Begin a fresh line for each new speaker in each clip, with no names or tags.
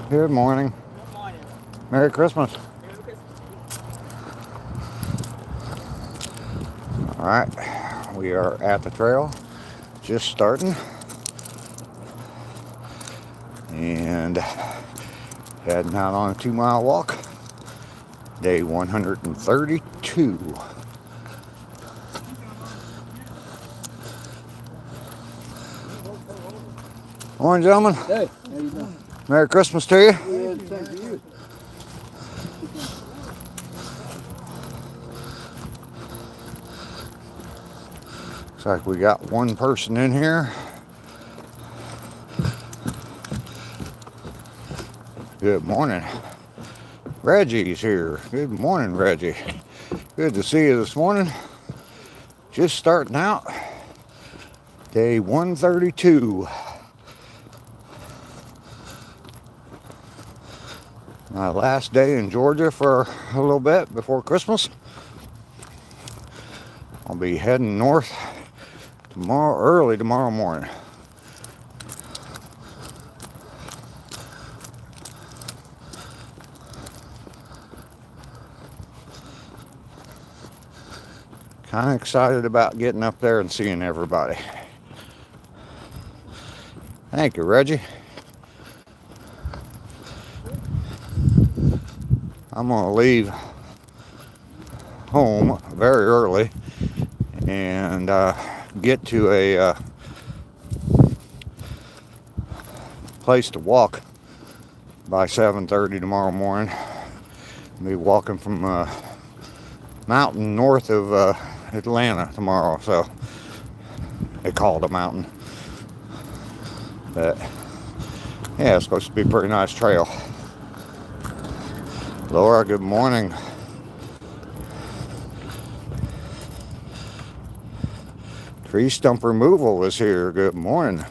Good morning.
Good morning.
Merry Christmas.
Merry Christmas.
All right, we are at the trail, just starting, and heading out on a 2-mile walk. Day 132. Morning, gentlemen.
Hey, how you doing?
Merry Christmas to you.
Good, same to you.
Looks like we got one person in here. Good morning. Reggie's here. Good morning, Reggie. Good to see you this morning. Just starting out. Day 132. My last day in Georgia for a little bit before Christmas. I'll be heading north early tomorrow morning. Kind of excited about getting up there and seeing everybody. Thank you, Reggie. I'm going to leave home very early and get to a place to walk by 7:30 tomorrow morning. I'll be walking from a mountain north of Atlanta tomorrow, so they call it a mountain. But yeah, it's supposed to be a pretty nice trail. Laura, good morning. Tree stump removal is here. Good morning.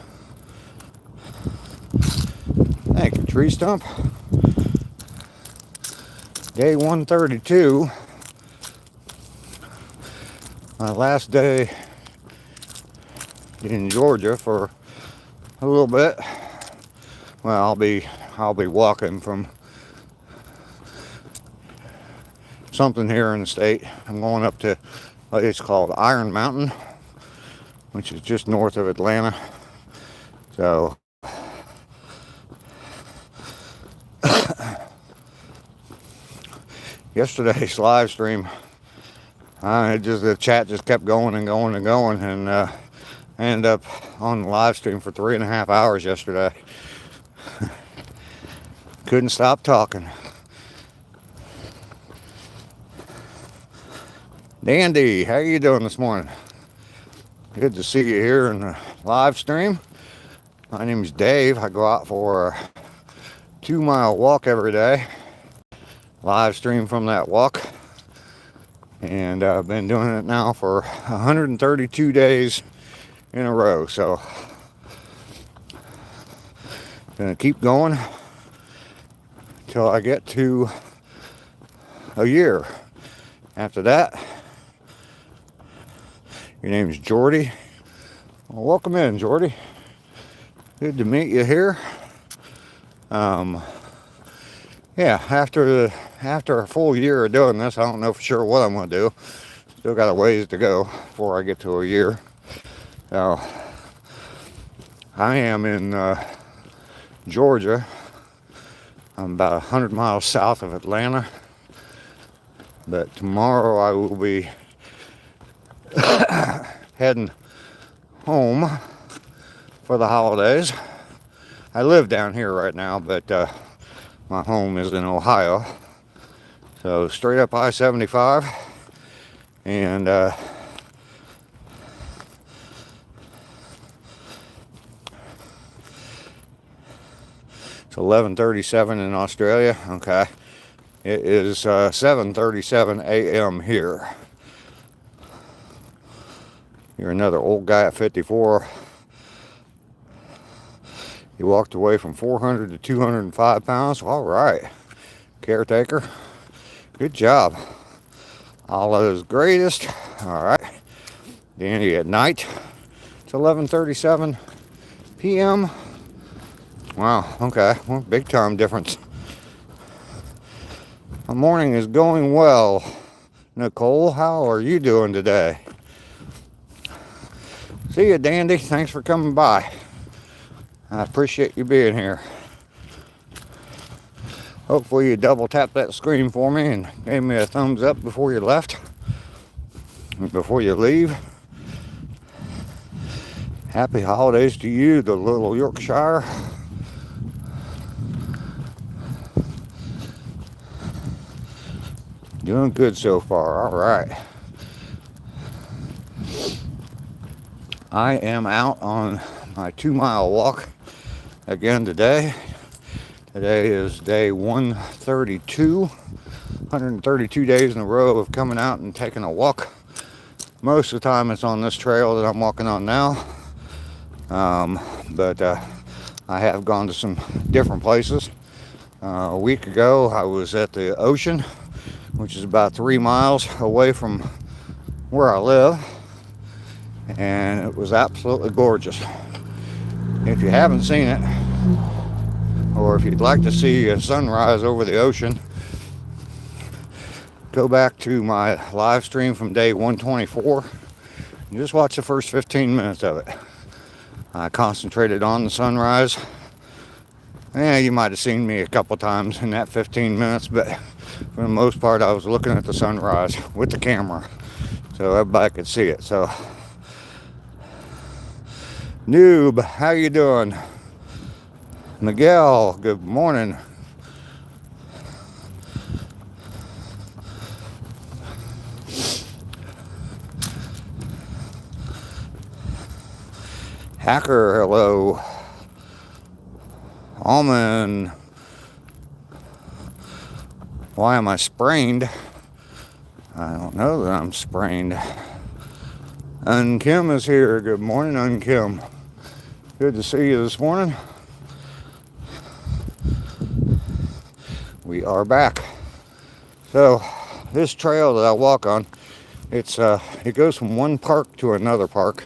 Thank you, Tree Stump. Day 132. My last day in Georgia for a little bit. Well, I'll be walking from something here in the state. I'm going up to a place called Iron Mountain, which is just north of Atlanta. So yesterday's live stream, the chat just kept going and going and going, and I ended up on the live stream for 3.5 hours yesterday. Couldn't stop talking. Dandy, how you doing this morning? Good to see you here in the live stream. My name is Dave. I go out for a 2-mile walk every day. Live stream from that walk. And I've been doing it now for 132 days in a row. So, gonna keep going until I get to a year. After that, your name's Jordy. Well, welcome in, Jordy. Good to meet you here. Yeah, after a full year of doing this, I don't know for sure what I'm going to do. Still got a ways to go before I get to a year. So, I am in Georgia. I'm about 100 miles south of Atlanta. But tomorrow I will be heading home for the holidays. I live down here right now, but my home is in Ohio. So straight up I-75, and it's 11:37 in Australia. Okay, it is 7:37 a.m. here. You're another old guy at 54. You walked away from 400 to 205 pounds. All right, caretaker. Good job. Allah's greatest. All right. Dandy at night. It's 11:37 p.m. Wow, okay, well, big time difference. My morning is going well. Nicole, how are you doing today? See you, Dandy. Thanks for coming by. I appreciate you being here. Hopefully you double tapped that screen for me and gave me a thumbs up before you left. Before you leave. Happy holidays to you, the little Yorkshire. Doing good so far. All right. I am out on my 2-mile walk again today. Today is day 132. 132 days in a row of coming out and taking a walk. Most of the time it's on this trail that I'm walking on now. But I have gone to some different places. A week ago I was at the ocean, which is about 3 miles away from where I live, and it was absolutely gorgeous. If you haven't seen it, or if you'd like to see a sunrise over the ocean, go back to my live stream from day 124 and just watch the first 15 minutes of it. I concentrated on the sunrise. You might have seen me a couple times in that 15 minutes, but for the most part I was looking at the sunrise with the camera so everybody could see it. So, Noob, how you doing? Miguel, good morning. Hacker, hello. Almond. Why am I sprained? I don't know that I'm sprained. Unkim is here. Good morning, Unkim. Good to see you this morning. We are back. So, this trail that I walk on, it goes from one park to another park.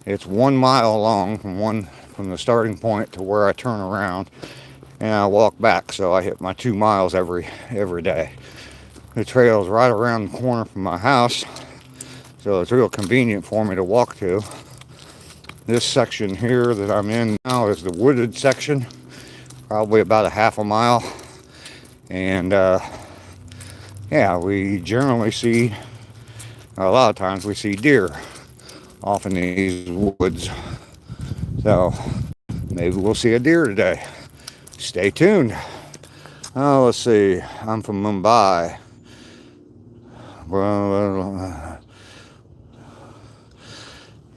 It's 1 mile long from the starting point to where I turn around and I walk back, so I hit my 2 miles every day. The trail is right around the corner from my house, so it's real convenient for me to walk to. This section here that I'm in now is the wooded section, probably about a half a mile, and we generally see, a lot of times we see deer off in these woods. So maybe we'll see a deer today. Stay tuned. Oh, let's see. I'm from Mumbai.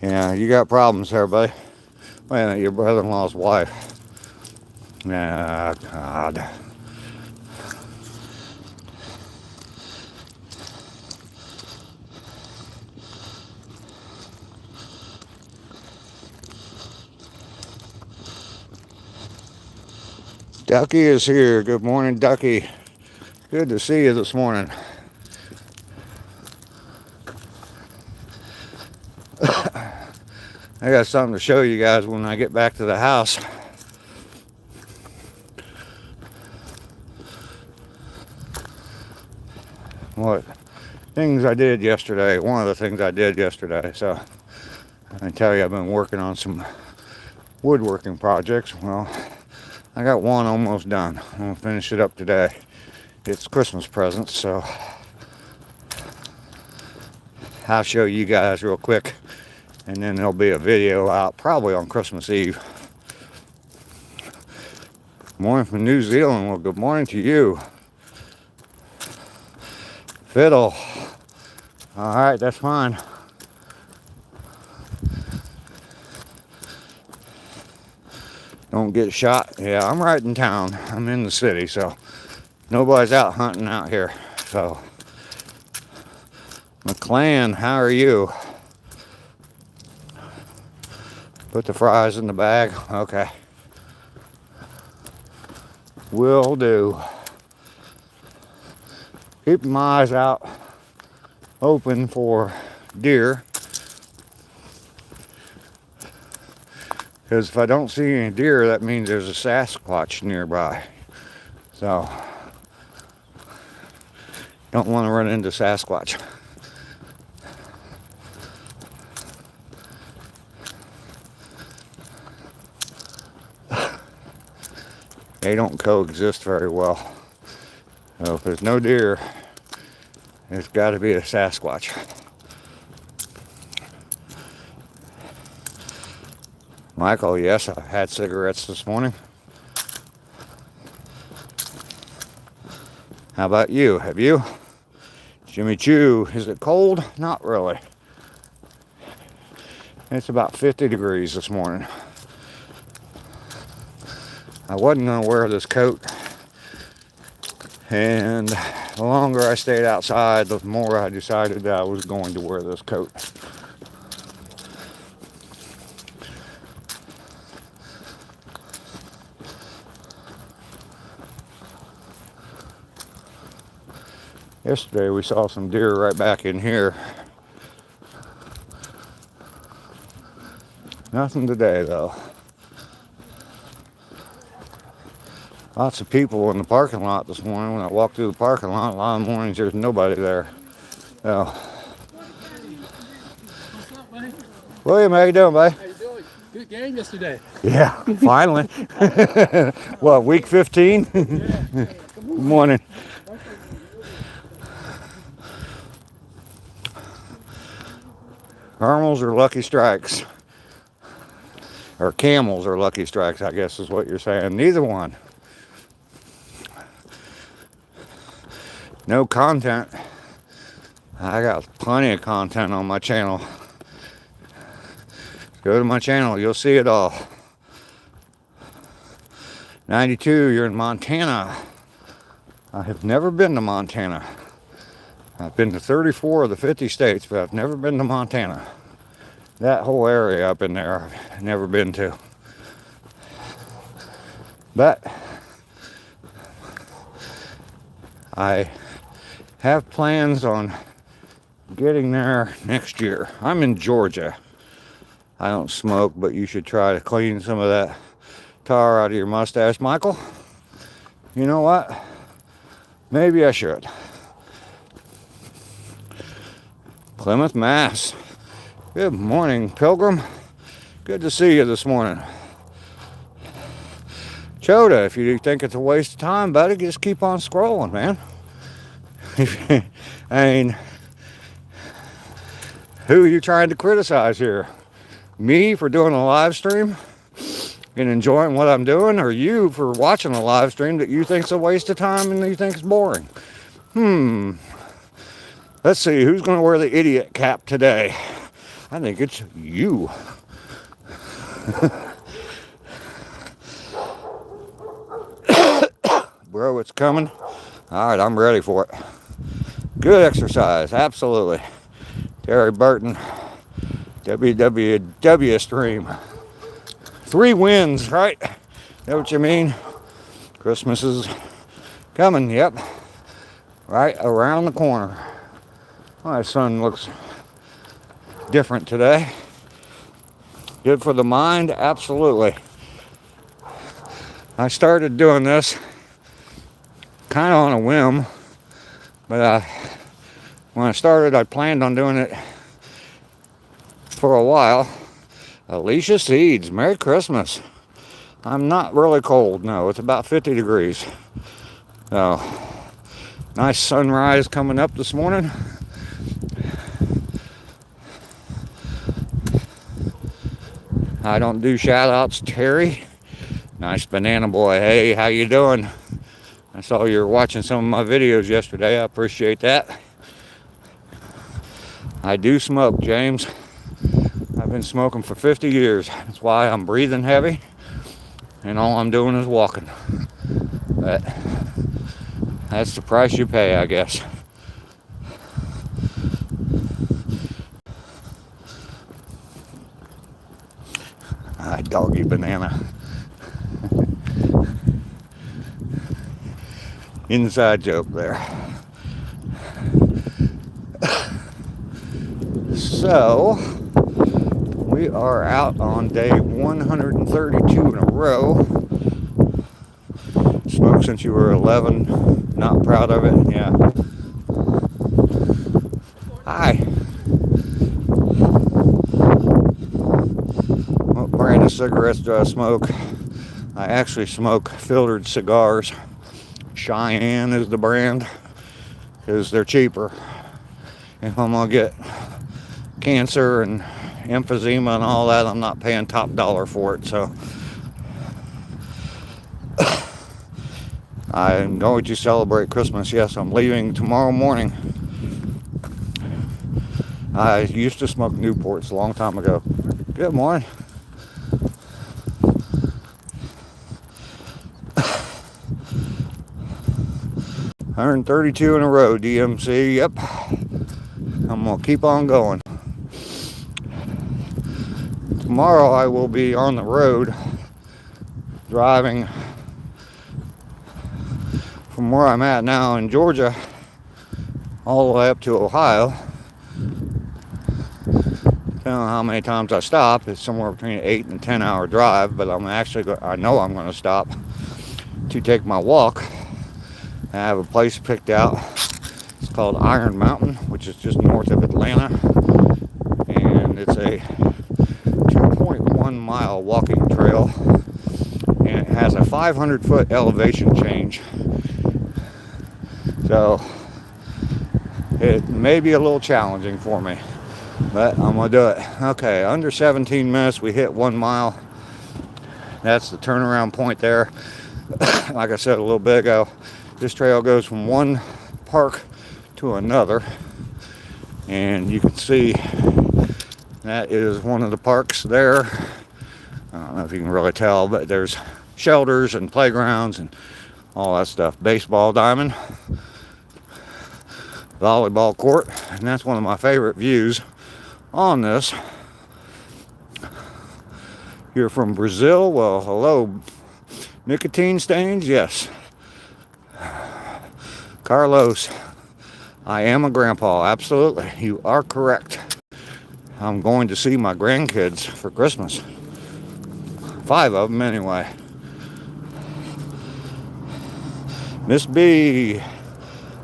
Yeah, you got problems there, buddy. Wait a minute, your brother-in-law's wife. Ah, God. Ducky is here. Good morning, Ducky. Good to see you this morning. I got something to show you guys when I get back to the house. What things I did yesterday. One of the things I did yesterday. So I can tell you I've been working on some woodworking projects. Well, I got one almost done. I'm gonna finish it up today. It's Christmas presents, so I'll show you guys real quick, and then there'll be a video out probably on Christmas Eve. Morning from New Zealand. Well, good morning to you. Fiddle. All right, that's fine. Don't get shot. Yeah, I'm right in town. I'm in the city, so nobody's out hunting out here. So, McClan, how are you? Put the fries in the bag. Okay. Will do. Keep my eyes out open for deer. Because if I don't see any deer, that means there's a Sasquatch nearby. So, don't want to run into Sasquatch. They don't coexist very well. So if there's no deer, there's got to be a Sasquatch. Michael, yes, I had cigarettes this morning. How about you? Have you? Jimmy Choo, is it cold? Not really. It's about 50 degrees this morning. I wasn't going to wear this coat, and the longer I stayed outside, the more I decided that I was going to wear this coat. Yesterday we saw some deer right back in here. Nothing today though. Lots of people in the parking lot this morning. When I walked through the parking lot, a lot of mornings there's nobody there. So,
What's up, buddy?
William, how you doing, buddy?
How you doing? Good game yesterday.
Yeah, finally. What, week 15? Good morning. Caramels are lucky strikes. Or camels are lucky strikes, I guess is what you're saying. Neither one. No content. I got plenty of content on my channel. Go to my channel, you'll see it all. 92, you're in Montana. I have never been to Montana. I've been to 34 of the 50 states, but I've never been to Montana. That whole area up in there, I've never been to. But I have plans on getting there next year. I'm in Georgia. I don't smoke, but you should try to clean some of that tar out of your mustache, Michael. You know what? Maybe I should. Plymouth, Mass. Good morning, Pilgrim. Good to see you this morning. Choda, if you think it's a waste of time, buddy, just keep on scrolling, man. I mean, who are you trying to criticize here? Me for doing a live stream and enjoying what I'm doing, or you for watching a live stream that you think's a waste of time and you think it's boring? Let's see, who's going to wear the idiot cap today? I think it's you. Bro, it's coming. All right, I'm ready for it. Good exercise, absolutely. Terry Burton, WWW stream. 3 wins, right? Know what you mean? Christmas is coming, yep. Right around the corner. My sun looks different today. Good for the mind, absolutely. I started doing this kind of on a whim, but when I started, I planned on doing it for a while. Alicia Seeds, Merry Christmas. I'm not really cold, no, it's about 50 degrees. So, nice sunrise coming up this morning. I don't do shout outs, Terry. Nice banana boy. Hey, how you doing? I saw you were watching some of my videos yesterday. I appreciate that. I do smoke, James. I've been smoking for 50 years. That's why I'm breathing heavy. And all I'm doing is walking. But that's the price you pay, I guess. Doggy banana. Inside joke there. So, We are out on day 132 in a row. Smoked since you were 11. Not proud of it. Yeah. Hi. What brand of cigarettes do I smoke? I actually smoke filtered cigars. Cheyenne is the brand because they're cheaper. If I'm gonna get cancer and emphysema and all that, I'm not paying top dollar for it. So I'm going to celebrate Christmas. Yes, I'm leaving tomorrow morning. I used to smoke Newports a long time ago. Good morning. $132 in a row, DMC. Yep. I'm gonna keep on going. Tomorrow I will be on the road driving from where I'm at now in Georgia all the way up to Ohio. Depending on how many times I stop, it's somewhere between an 8 and 10 hour drive, but I know I'm going to stop to take my walk. I have a place picked out. It's called Iron Mountain, which is just north of Atlanta, and it's a 2.1 mile walking trail, and it has a 500-foot elevation change. So it may be a little challenging for me, but I'm gonna do it. Okay, under 17 minutes, we hit 1 mile. That's the turnaround point there. Like I said a little bit ago, this trail goes from one park to another, and you can see that is one of the parks there. I don't know if you can really tell, but there's shelters and playgrounds and all that stuff. Baseball diamond, volleyball court, and that's one of my favorite views on this. You're from Brazil? Well, hello. Nicotine stains? Yes. Carlos, I am a grandpa. Absolutely. You are correct. I'm going to see my grandkids for Christmas. 5 of them anyway. Miss B.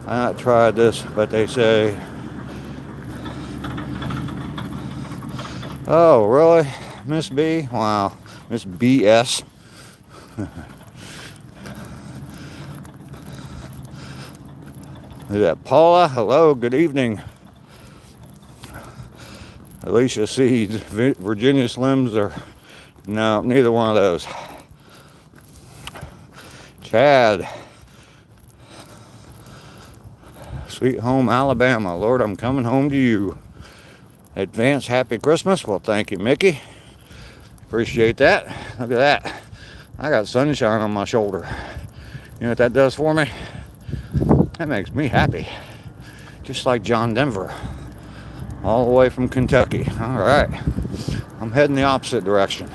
I not tried this, but they say, oh, really? Miss B? Wow. Miss BS. Is that Paula? Hello, good evening. Alicia Seeds, Virginia Slims, or no, neither one of those. Chad. Sweet home Alabama. Lord, I'm coming home to you. Advance happy Christmas. Well, thank you, Mickey. Appreciate that. Look at that. I got sunshine on my shoulder. You know what that does for me? That makes me happy. Just like John Denver. All the way from Kentucky. All right. I'm heading the opposite direction.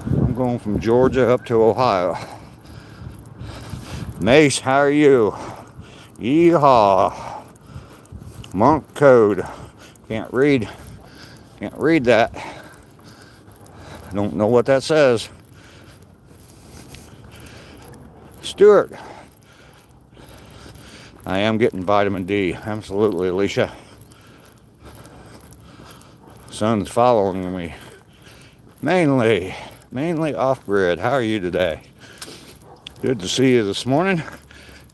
I'm going from Georgia up to Ohio. Mace, how are you? Yeehaw. Monk code. Can't read that. Don't know what that says. Stuart. I am getting vitamin D. Absolutely, Alicia. Sun's following me. Mainly off-grid. How are you today? Good to see you this morning.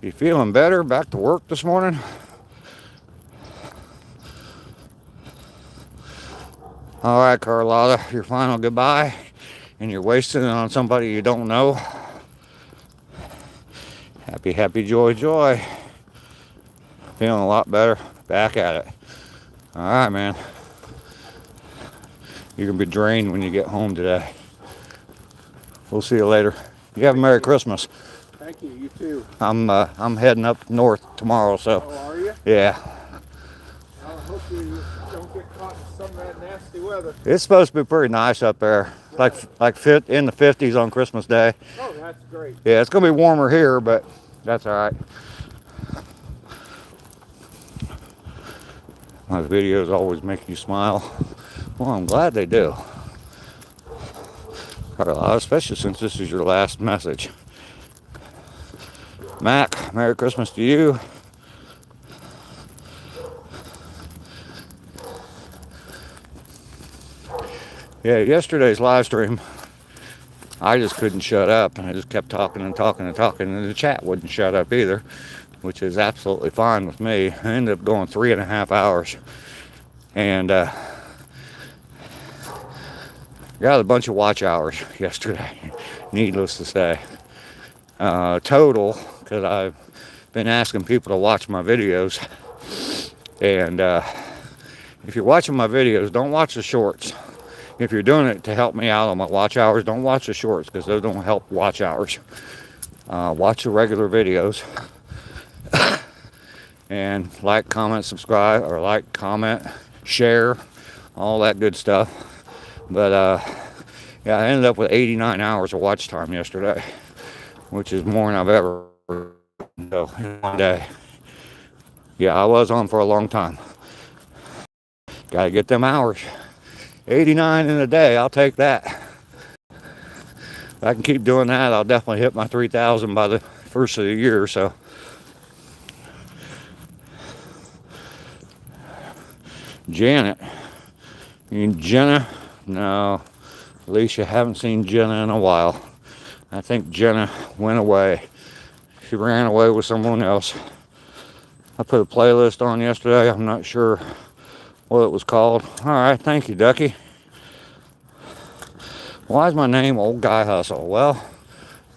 You feeling better? Back to work this morning? All right, Carlotta, your final goodbye, and you're wasting it on somebody you don't know. Happy, happy, joy, joy. Feeling a lot better. Back at it. All right, man. You're going to be drained when you get home today. We'll see you later. You have a Merry Christmas.
Thank you. You too.
I'm heading up north tomorrow, so.
Oh, are you?
Yeah.
I hope you don't get caught in some of that nasty weather.
It's supposed to be pretty nice up there. Like fit in the 50s on Christmas Day.
Oh, that's great.
Yeah, it's going to be warmer here, but that's all right. My videos always make you smile. Well, I'm glad they do. Especially since this is your last message. Mac, Merry Christmas to you. Yeah, yesterday's live stream, I just couldn't shut up, and I just kept talking and talking and talking, and the chat wouldn't shut up either, which is absolutely fine with me. I ended up going 3.5 hours, and got a bunch of watch hours yesterday, needless to say. Total, because I've been asking people to watch my videos, and if you're watching my videos, don't watch the shorts. If you're doing it to help me out on my watch hours, don't watch the shorts, because those don't help watch hours. Watch the regular videos. And like, comment, subscribe, or like, comment, share, all that good stuff. But yeah, I ended up with 89 hours of watch time yesterday, which is more than I've ever done in one day. Yeah, I was on for a long time. Gotta get them hours. 89 in a day, I'll take that. If I can keep doing that, I'll definitely hit my 3,000 by the first of the year. So, Janet, you mean Jenna? No, Alicia, haven't seen Jenna in a while. I think Jenna went away. She ran away with someone else. I put a playlist on yesterday. I'm not sure what it was called. All right, thank you, Ducky. Why is my name Old Guy Hustle? Well,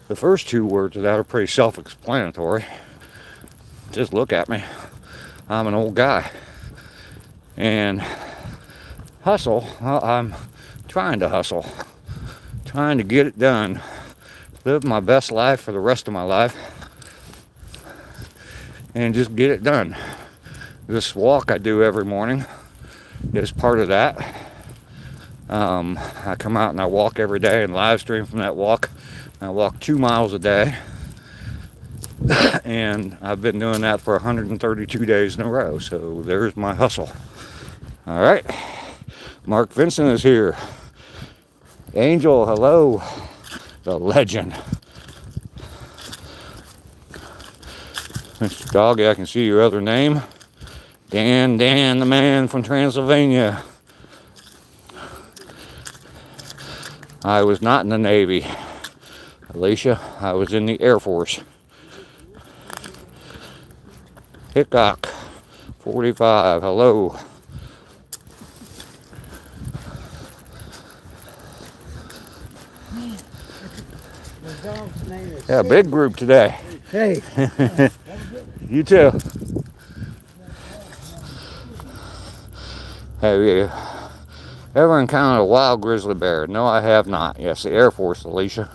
the first two words of that are pretty self-explanatory. Just look at me. I'm an old guy. And hustle, well, I'm trying to hustle. Trying to get it done. Live my best life for the rest of my life. And just get it done. This walk I do every morning is part of that. I come out and I walk every day and live stream from that walk. I walk 2 miles a day. And I've been doing that for 132 days in a row. So there's my hustle. All right. Mark Vincent is here. Angel, hello. The legend. Mr. Doggy, I can see your other name. Dan, the man from Transylvania. I was not in the Navy. Alicia, I was in the Air Force. Hickok, 45, hello. Yeah, big group today.
Hey.
You too. Have you ever encountered a wild grizzly bear? No, I have not. Yes, the Air Force, Alicia.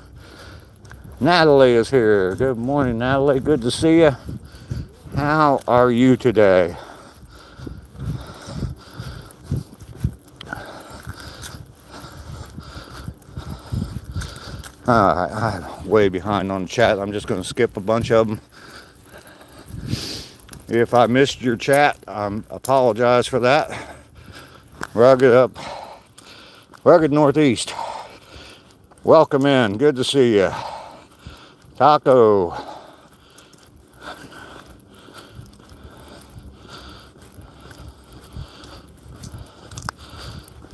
Natalie is here. Good morning, Natalie. Good to see you. How are you today? I'm way behind on the chat. I'm just going to skip a bunch of them. If I missed your chat, I apologize for that. Rugged Northeast. Welcome in. Good to see you. Taco.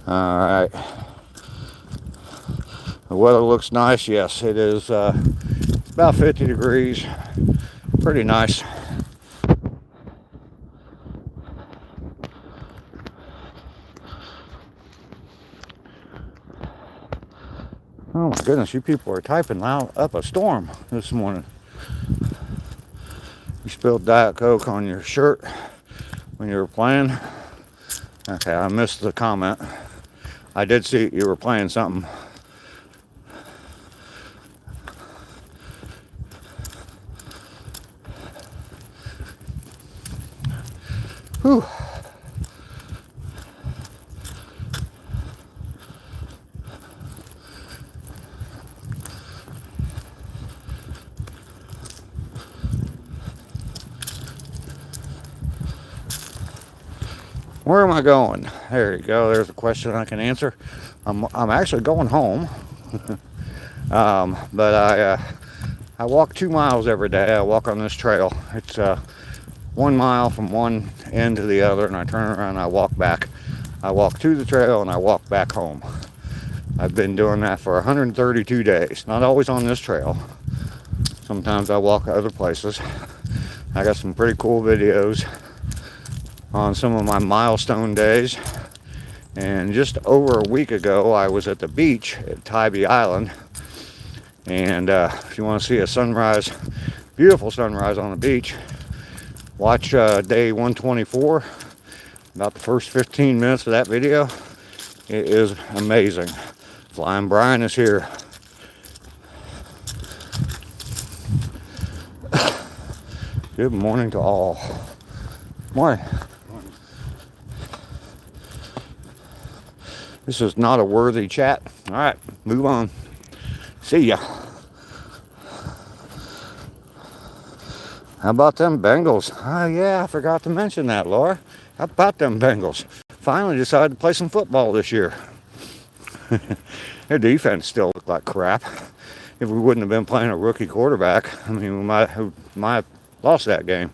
All right. The weather looks nice. Yes, it is about 50 degrees. Pretty nice. Oh my goodness, you people are typing loud up a storm this morning. You spilled Diet Coke on your shirt when you were playing. Okay, I missed the comment. I did see you were playing something. Whew. Where am I going? There you go. There's a question I can answer. I'm actually going home, but I walk 2 miles every day. I walk on this trail. It's 1 mile from one end to the other, and I turn around and I walk back. I walk to the trail and I walk back home. I've been doing that for 132 days. Not always on this trail. Sometimes I walk other places. I got some pretty cool videos on some of my milestone days. And just over a week ago, I was at the beach at Tybee Island. And if you want to see a sunrise, beautiful sunrise on the beach, watch day 124. About the first 15 minutes of that video. It is amazing. Flying Brian is here. Good morning to all. Morning. This is not a worthy chat. All right, move on. See ya. How about them Bengals? Oh, yeah, I forgot to mention that, Laura. How about them Bengals? Finally decided to play some football this year. Their defense still looked like crap. If we wouldn't have been playing a rookie quarterback, I mean, we might have lost that game.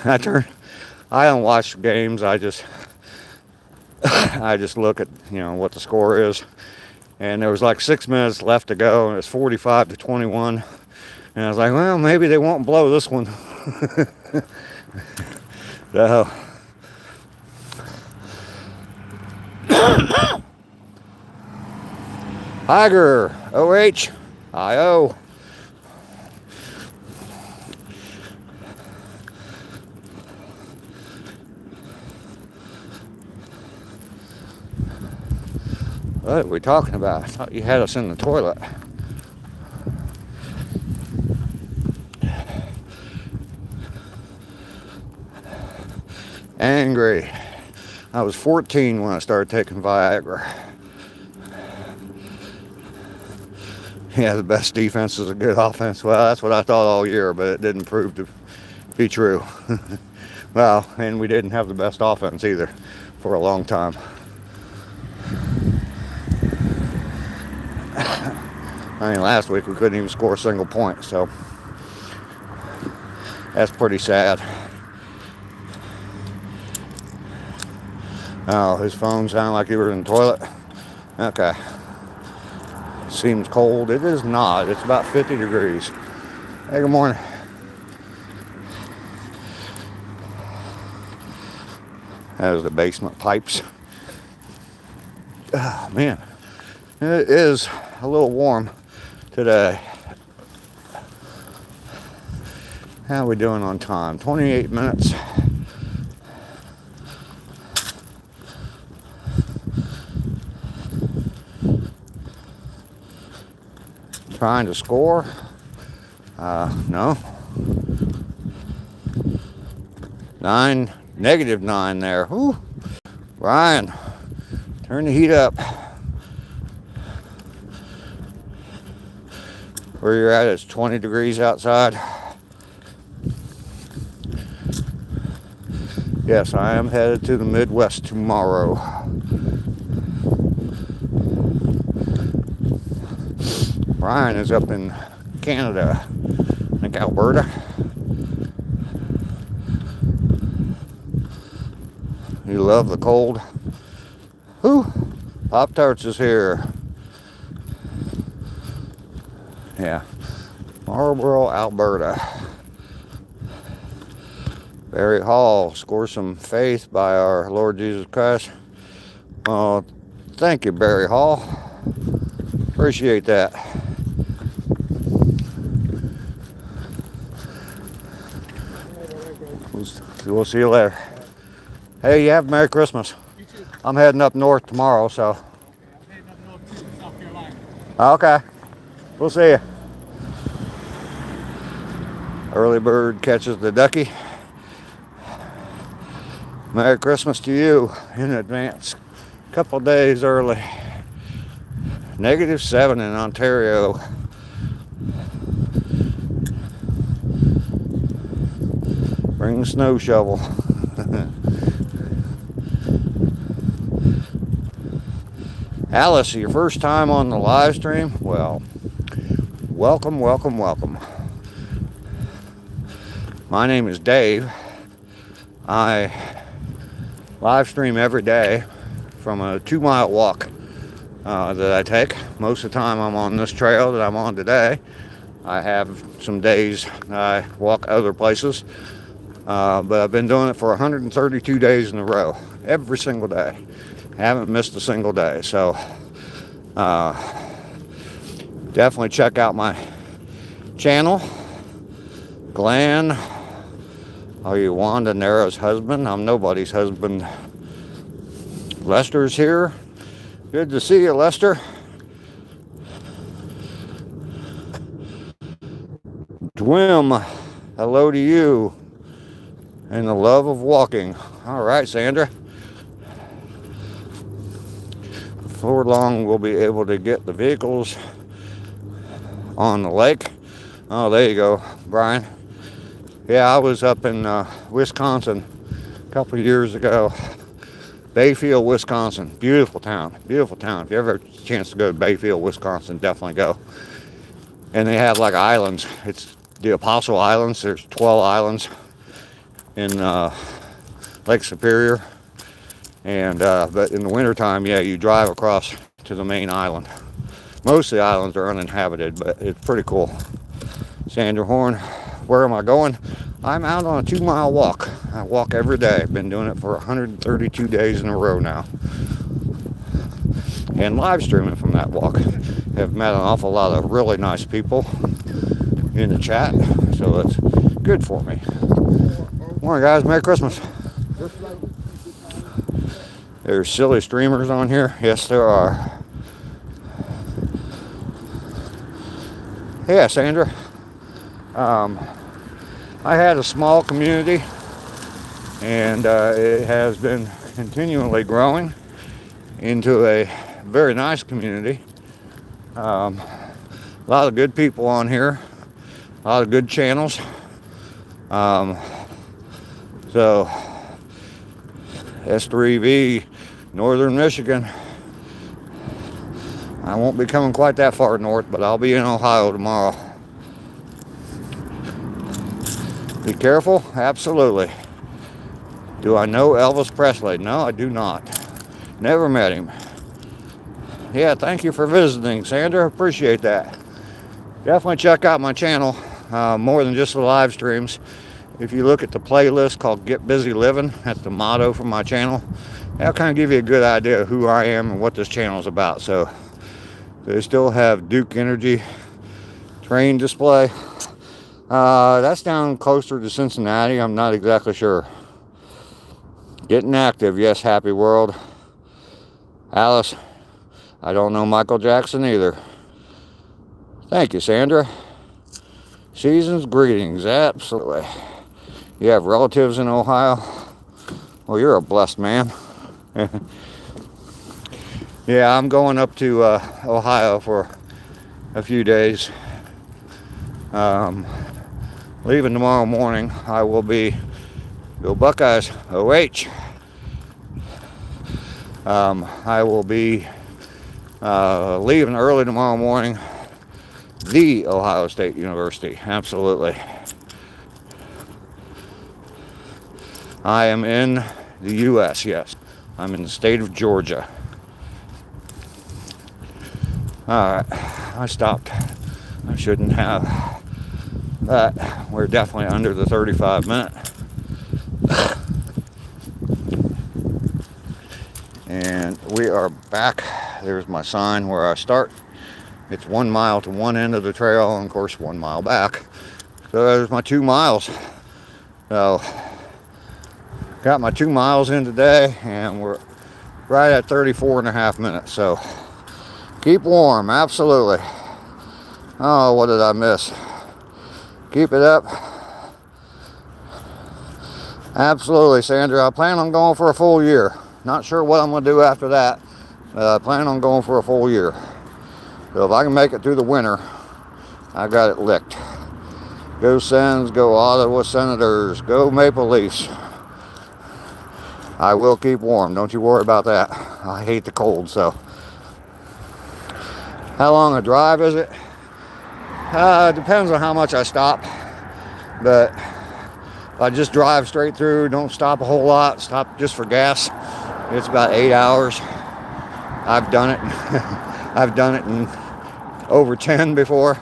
I don't watch games. I just look at, what the score is. And there was like 6 minutes left to go, and it's 45-21. And I was like, well, maybe they won't blow this one. So, Tiger, OH, IO. What are we talking about? I thought you had us in the toilet. Angry. I was 14 when I started taking Viagra. Yeah, the best defense is a good offense. Well, that's what I thought all year, but it didn't prove to be true. Well, and we didn't have the best offense either for a long time. I mean, last week we couldn't even score a single point, so that's pretty sad. Oh, his phone sounded like he was in the toilet. Okay. Seems cold. It is not. It's about 50 degrees. Hey, good morning. That was the basement pipes. Oh, man. It is a little warm today. How are we doing on time? 28 minutes. Trying to score? No. -9 there. Whew. Ryan, turn the heat up. Where you're at, it's 20 degrees outside. Yes, I am headed to the Midwest tomorrow. Ryan is up in Canada, I think Alberta. You love the cold? Whew, Pop-Tarts is here. Yeah, Marlboro, Alberta. Barry Hall, score some faith by our Lord Jesus Christ. Oh, thank you, Barry Hall. Appreciate that. We'll see you later. Hey, you have a Merry Christmas.
You too.
I'm heading up north tomorrow, so.
I'm heading up north too, South Carolina.
Okay. We'll see you. Early bird catches the ducky. Merry Christmas to you in advance. Couple days early. -7 in Ontario. Bring the snow shovel. Alice, your first time on the live stream? Well, welcome, welcome, welcome. My name is Dave. I live stream every day from a 2-mile walk that I take. Most of the time I'm on this trail that I'm on today. I have some days I walk other places, but I've been doing it for 132 days in a row, every single day. Haven't missed a single day. So definitely check out my channel. Glenn, are you Wanda Nero's husband? I'm nobody's husband. Lester's here. Good to see you, Lester. Dwim, hello to you. And the love of walking. All right, Sandra. Before long, we'll be able to get the vehicles on the lake. Oh, there you go, Brian. Yeah, I was up in Wisconsin a couple of years ago. Bayfield, Wisconsin. Beautiful town. Beautiful town. If you ever have a chance to go to Bayfield, Wisconsin, definitely go. And they have like islands. It's the Apostle Islands. There's 12 islands in Lake Superior. And but in the wintertime, yeah, you drive across to the main island. Most of the islands are uninhabited, but it's pretty cool. Sandra Horn, where am I going? I'm out on a 2-mile walk. I walk every day. I've been doing it for 132 days in a row now. And live streaming from that walk. Have met an awful lot of really nice people in the chat, so it's good for me. Morning, guys. Merry Christmas. There's silly streamers on here. Yes, there are. Yeah, Sandra. I had a small community, and it has been continually growing into a very nice community. A lot of good people on here, a lot of good channels. So S3V, Northern Michigan. I won't be coming quite that far north, but I'll be in Ohio tomorrow. Be careful? Absolutely. Do I know Elvis Presley? No, I do not. Never met him. Yeah, thank you for visiting, Sandra. Appreciate that. Definitely check out my channel, more than just the live streams. If you look at the playlist called Get Busy Living, that's the motto for my channel. That'll kind of give you a good idea of who I am and what this channel is about. So they still have Duke Energy train display. That's down closer to Cincinnati. I'm not exactly sure. Getting active. Yes, happy world. Alice, I don't know Michael Jackson either. Thank you, Sandra. Season's greetings. Absolutely. You have relatives in Ohio? Well, you're a blessed man. Yeah, I'm going up to Ohio for a few days. Leaving tomorrow morning. I will be go Buckeyes. OH. I will be leaving early tomorrow morning. The Ohio State University. Absolutely. I am in the U.S., yes. I'm in the state of Georgia. Alright, I stopped. I shouldn't have. But we're definitely under the 35-minute. And we are back. There's my sign where I start. It's 1 mile to one end of the trail, and of course 1 mile back. So there's my 2 miles. So got my 2 miles in today, and we're right at 34.5 minutes. So keep warm, absolutely. Oh, what did I miss? Keep it up. Absolutely, Sandra. I plan on going for a full year. Not sure what I'm going to do after that. I plan on going for a full year. So if I can make it through the winter, I got it licked. Go Sens, go Ottawa Senators, go Maple Leafs. I will keep warm. Don't you worry about that. I hate the cold, so How long a drive is it? Depends on how much I stop. But if I just drive straight through, don't stop a whole lot, stop just for gas, it's about 8 hours. I've done it. I've done it in over 10 before.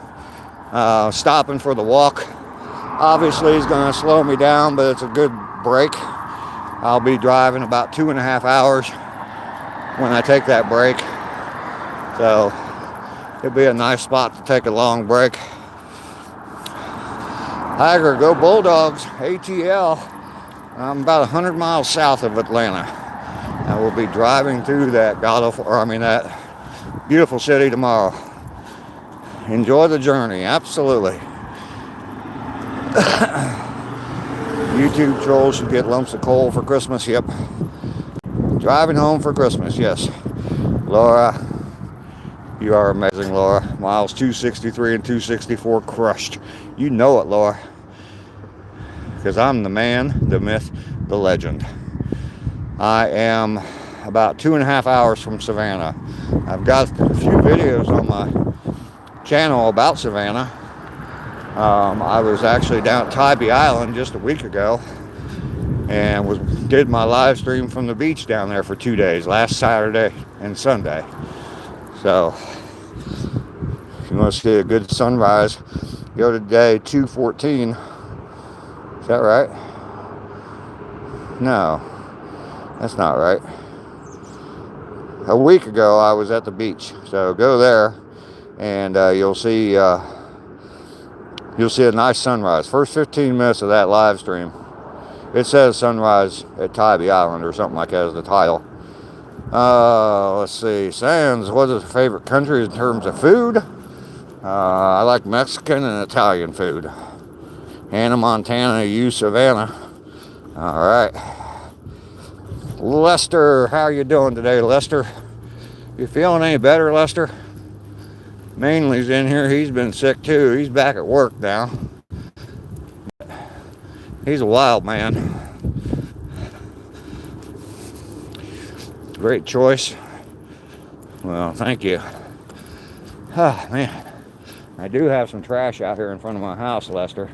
Stopping for the walk obviously is going to slow me down, but it's a good break. I'll be driving about 2.5 hours when I take that break. So it'll be a nice spot to take a long break. Tiger, go Bulldogs, ATL. I'm about 100 miles south of Atlanta. I will be driving through that that beautiful city tomorrow. Enjoy the journey, absolutely. YouTube trolls should get lumps of coal for Christmas, yep. Driving home for Christmas, yes. Laura, you are amazing, Laura. Miles 263 and 264 crushed. You know it, Laura. Because I'm the man, the myth, the legend. I am about 2.5 hours from Savannah. I've got a few videos on my channel about Savannah. I was actually down at Tybee Island just a week ago and did my live stream from the beach down there for 2 days, last Saturday and Sunday. So if you want to see a good sunrise, go to day 214. Is that right? No, that's not right. A week ago I was at the beach, so go there and you'll see a nice sunrise. First 15 minutes of that live stream, it says sunrise at Tybee Island or something like that as the title. Let's see, Sands, what is your favorite country in terms of food? I like Mexican and Italian food. Hannah, Montana, you, Savannah. All right. Lester, how you doing today, Lester? You feeling any better, Lester? Mainly's in here. He's been sick too. He's back at work now. He's a wild man. Great choice. Well, thank you. Ah, man. I do have some trash out here in front of my house, Lester.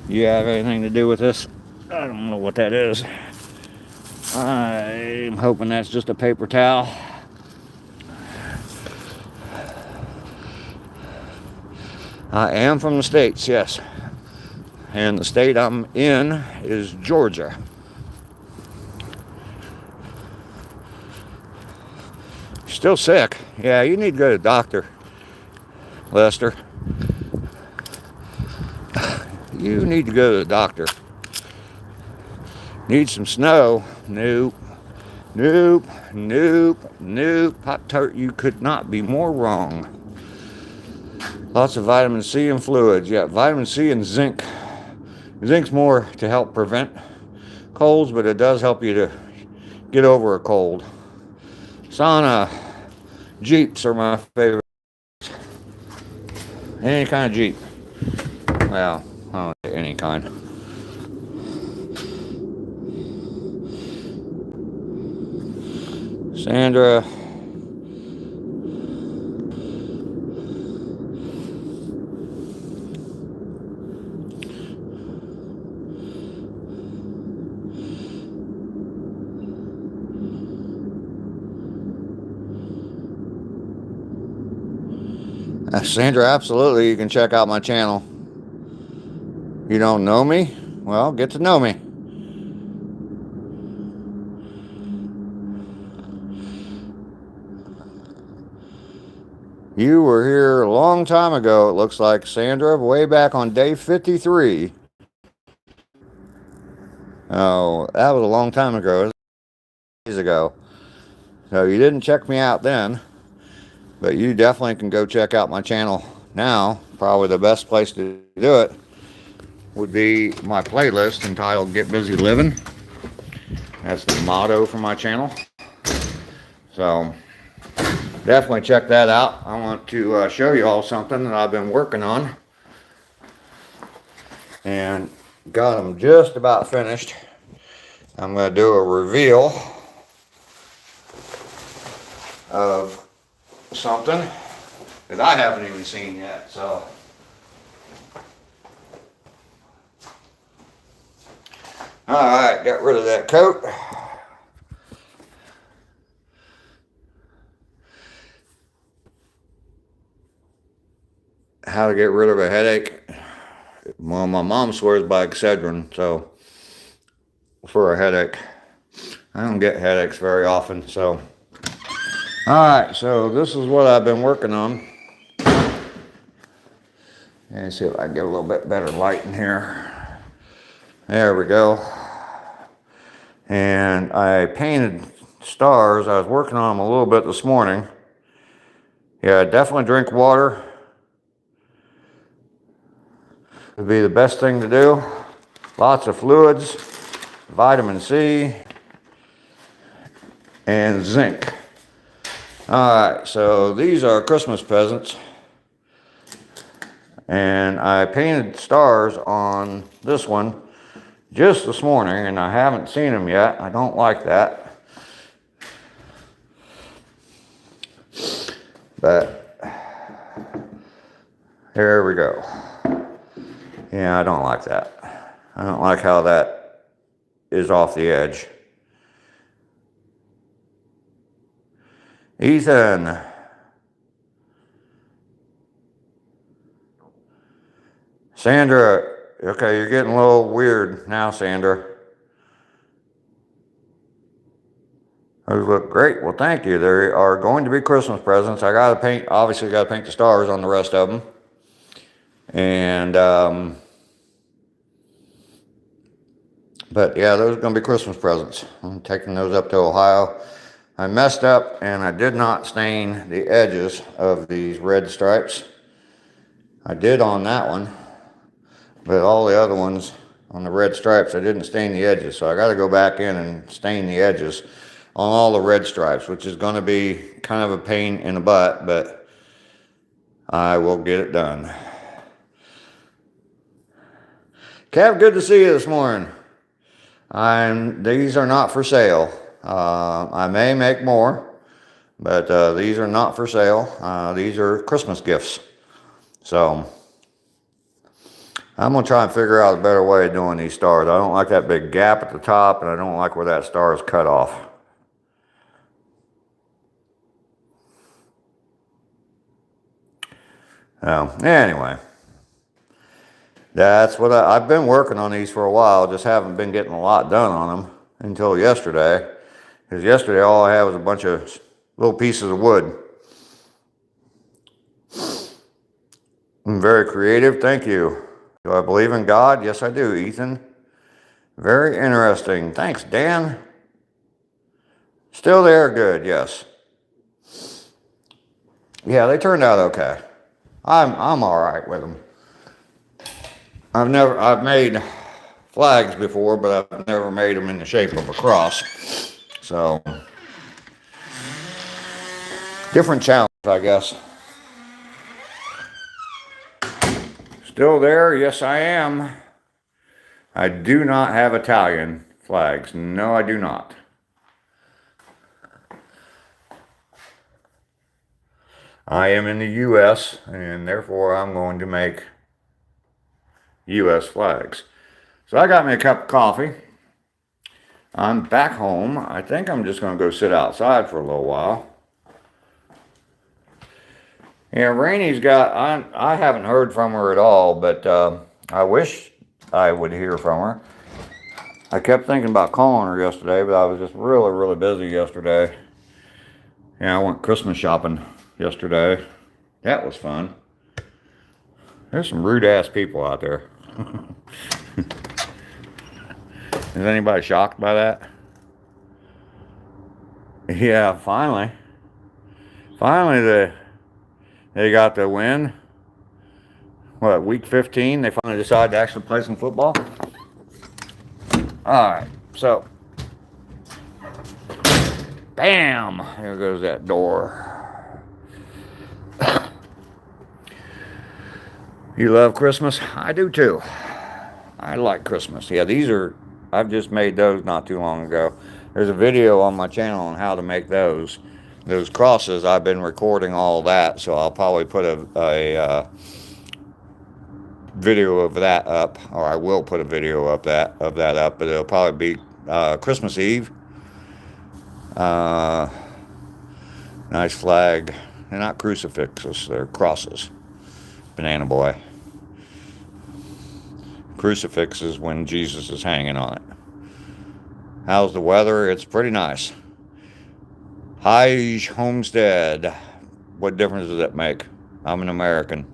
You have anything to do with this? I don't know what that is. I'm hoping that's just a paper towel. I am from the States, yes. And the state I'm in is Georgia. Still sick? Yeah, you need to go to the doctor, Lester. You need to go to the doctor. Need some snow? Nope. Nope. Nope. Nope. Pop-Tart, you could not be more wrong. Lots of vitamin C and fluids. Yeah, vitamin C and zinc. Zinc's more to help prevent colds, but it does help you to get over a cold. Sauna. Jeeps are my favorite. Any kind of Jeep. Well, I don't say any kind. Sandra. Sandra, absolutely. You can check out my channel. You don't know me? Well, get to know me. You were here a long time ago, it looks like, Sandra, way back on day 53. Oh, that was a long time ago. Days ago. So you didn't check me out then, but you definitely can go check out my channel now. Probably the best place to do it would be my playlist entitled Get Busy Living. That's the motto for my channel. So definitely check that out. I want to show you all something that I've been working on and got them just about finished. I'm going to do a reveal of something. that I haven't even seen yet. So, all right, got rid of that coat. How to get rid of a headache? Well, my mom swears by Excedrin, so for a headache. I don't get headaches very often, so. Alright, so this is what I've been working on. And see if I can get a little bit better light in here. There we go. And I painted stars. I was working on them a little bit this morning. Yeah, definitely drink water. Would be the best thing to do. Lots of fluids, vitamin C, and zinc. Alright, so these are Christmas presents. And I painted stars on this one just this morning, and I haven't seen them yet. I don't like that. But here we go. Yeah, I don't like that. I don't like how that is off the edge. Ethan. Sandra, okay, you're getting a little weird now, Sandra. Those look great. Well, thank you. There are going to be Christmas presents. I got to paint, obviously got to paint the stars on the rest of them. And, but yeah, those are going to be Christmas presents. I'm taking those up to Ohio. I messed up and I did not stain the edges of these red stripes. I did on that one, but all the other ones on the red stripes, I didn't stain the edges. So I got to go back in and stain the edges on all the red stripes, which is going to be kind of a pain in the butt, but I will get it done. Kev, good to see you this morning. These are not for sale. I may make more, but these are not for sale. These are Christmas gifts. So I'm going to try and figure out a better way of doing these stars. I don't like that big gap at the top, and I don't like where that star is cut off. Anyway, that's what I've been working on these for a while. Just haven't been getting a lot done on them until yesterday. Because yesterday all I had was a bunch of little pieces of wood. I'm very creative, thank you. Do I believe in God? Yes, I do, Ethan. Very interesting. Thanks, Dan. Still there? Good, yes. Yeah, they turned out okay. I'm all right with them. I've made flags before, but I've never made them in the shape of a cross. So, different challenge, I guess. Still there? Yes, I am. I do not have Italian flags. No, I do not. I am in the U.S., and therefore I'm going to make U.S. flags. So I got me a cup of coffee. I'm back home. I think I'm just going to go sit outside for a little while. Yeah, Rainy's got, I haven't heard from her at all, but I wish I would hear from her. I kept thinking about calling her yesterday, but I was just really, really busy yesterday. Yeah, I went Christmas shopping yesterday. That was fun. There's some rude-ass people out there. Is anybody shocked by that? Yeah, finally. Finally, they got the win. What, week 15? They finally decided to actually play some football? Alright, so. Bam! There goes that door. You love Christmas? I do too. I like Christmas. Yeah, these are, I've just made those not too long ago. There's a video on my channel on how to make those. those crosses, I've been recording all that, so I'll probably put a video of that up, or I will put a video of that up, but it'll probably be Christmas Eve. Nice flag. They're not crucifixes, they're crosses. Banana boy. Crucifix is when Jesus is hanging on it. How's the weather? It's pretty nice. Hi, Homestead. What difference does that make? I'm an American.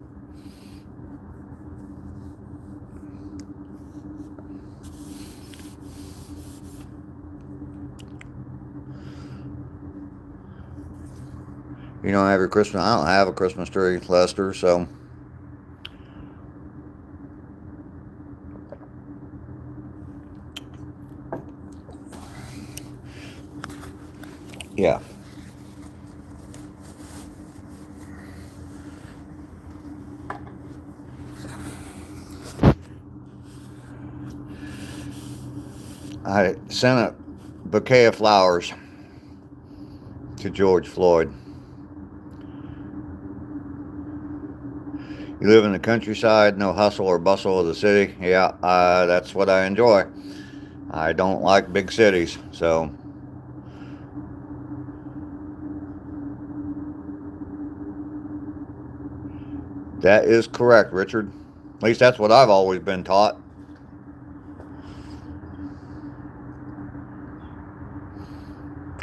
You don't have your Christmas? I don't have a Christmas tree, Lester, so. Yeah. I sent a bouquet of flowers to George Floyd. You live in the countryside, no hustle or bustle of the city. Yeah, that's what I enjoy. I don't like big cities, so. That is correct, Richard. At least that's what I've always been taught.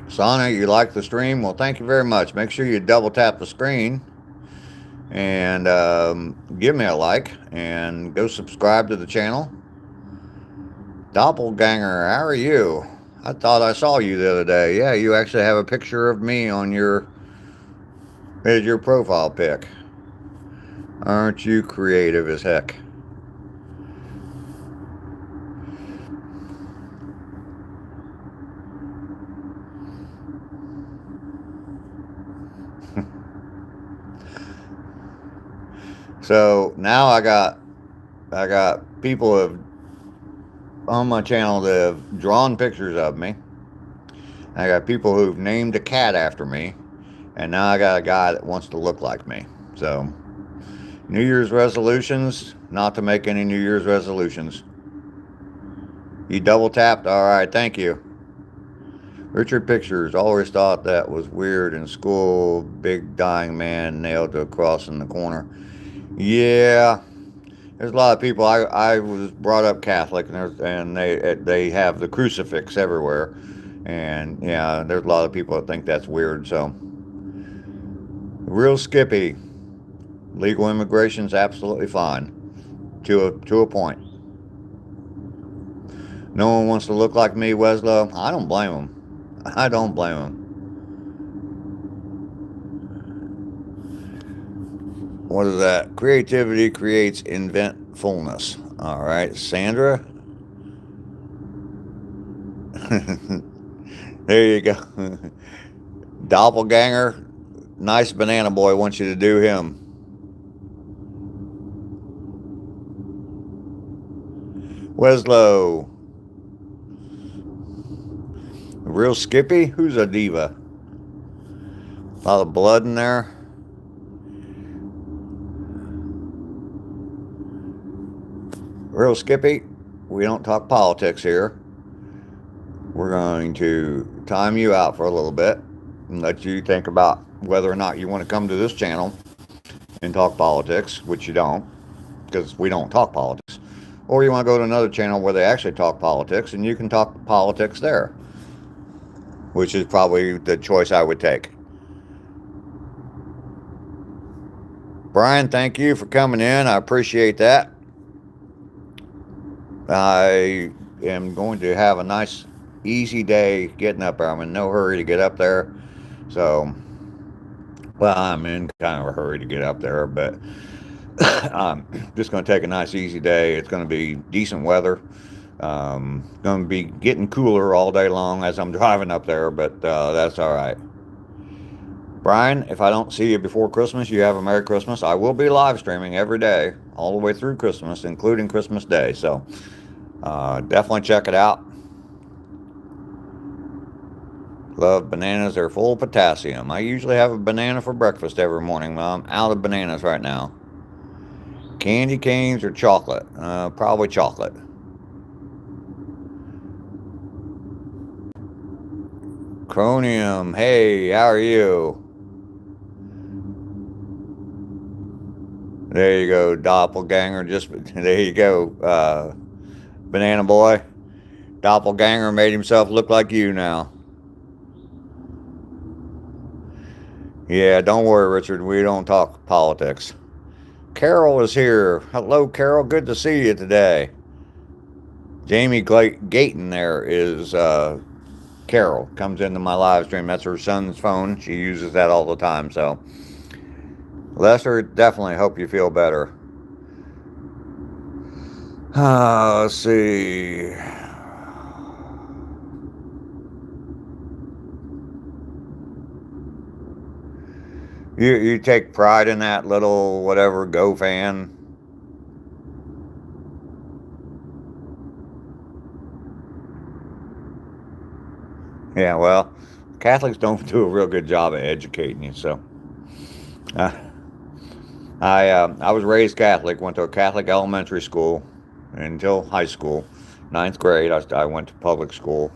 Sana, you like the stream? Well, thank you very much. Make sure you double tap the screen and give me a like and go subscribe to the channel. Doppelganger, how are you? I thought I saw you the other day. Yeah, you actually have a picture of me on your profile pic. Aren't you creative as heck? So now I got people have on my channel that have drawn pictures of me. I got people who've named a cat after me, and now I got a guy that wants to look like me. So New Year's resolutions, not to make any New Year's resolutions. You double tapped? All right, thank you. Richard Pictures, always thought that was weird in school. Big dying man nailed to a cross in the corner. Yeah, there's a lot of people. I was brought up Catholic, and they have the crucifix everywhere, and yeah, there's a lot of people that think that's weird. So, real Skippy, legal immigration's absolutely fine, to a point. No one wants to look like me, Weslow. I don't blame them. I don't blame them. What is that? Creativity creates inventfulness. All right, Sandra. There you go. Doppelganger. Nice banana boy wants you to do him. Weslow. Real Skippy? Who's a diva? A lot of blood in there. Real Skippy, we don't talk politics here. We're going to time you out for a little bit and let you think about whether or not you want to come to this channel and talk politics, which you don't, because we don't talk politics. Or you want to go to another channel where they actually talk politics, and you can talk politics there, which is probably the choice I would take. Brian, thank you for coming in. I appreciate that. I am going to have a nice, easy day getting up there. I'm in no hurry to get up there. So, well, I'm in kind of a hurry to get up there, but I'm just going to take a nice, easy day. It's going to be decent weather. Going to be getting cooler all day long as I'm driving up there, but that's all right. Brian, if I don't see you before Christmas, you have a Merry Christmas. I will be live streaming every day, all the way through Christmas, including Christmas Day. So definitely check it out. Love bananas. They're full of potassium. I usually have a banana for breakfast every morning. Well, I'm out of bananas right now. Candy canes or chocolate? Probably chocolate. Chromium. Hey, how are you? There you go, doppelganger. Just there you go, banana boy. Doppelganger made himself look like you now. Yeah, don't worry, Richard. We don't talk politics. Carol is here. Hello, Carol. Good to see you today. Jamie Gayton there is Carol. Comes into my live stream. That's her son's phone. She uses that all the time. So, Lester, definitely hope you feel better. Let's see. You take pride in that little whatever Go fan. Yeah, well, Catholics don't do a real good job of educating you. So, uh, I was raised Catholic. Went to a Catholic elementary school until high school, ninth grade. I went to public school,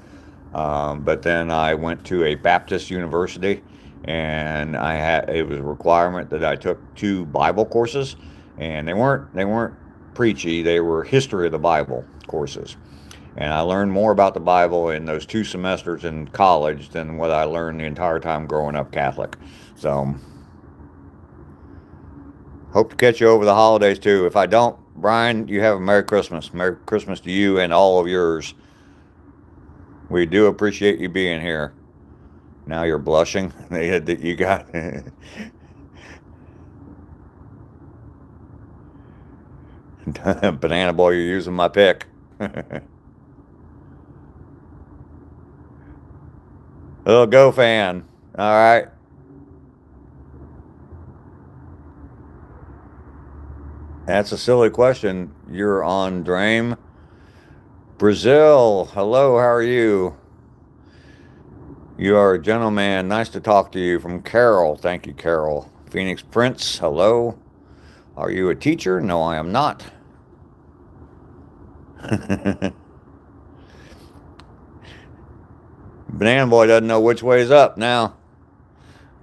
but then I went to a Baptist university, and it was a requirement that I took 2 Bible courses, and they weren't preachy. They were history of the Bible courses. And I learned more about the Bible in those 2 semesters in college than what I learned the entire time growing up Catholic. So, hope to catch you over the holidays too. If I don't, Brian, you have a Merry Christmas. Merry Christmas to you and all of yours. We do appreciate you being here. Now you're blushing. You got. Banana boy, you're using my pick. Little Go fan. All right. That's a silly question. You're on Drame. Brazil. Hello, how are you? You are a gentleman. Nice to talk to you. From Carol. Thank you, Carol. Phoenix Prince. Hello. Are you a teacher? No, I am not. Banana Boy doesn't know which way's up now.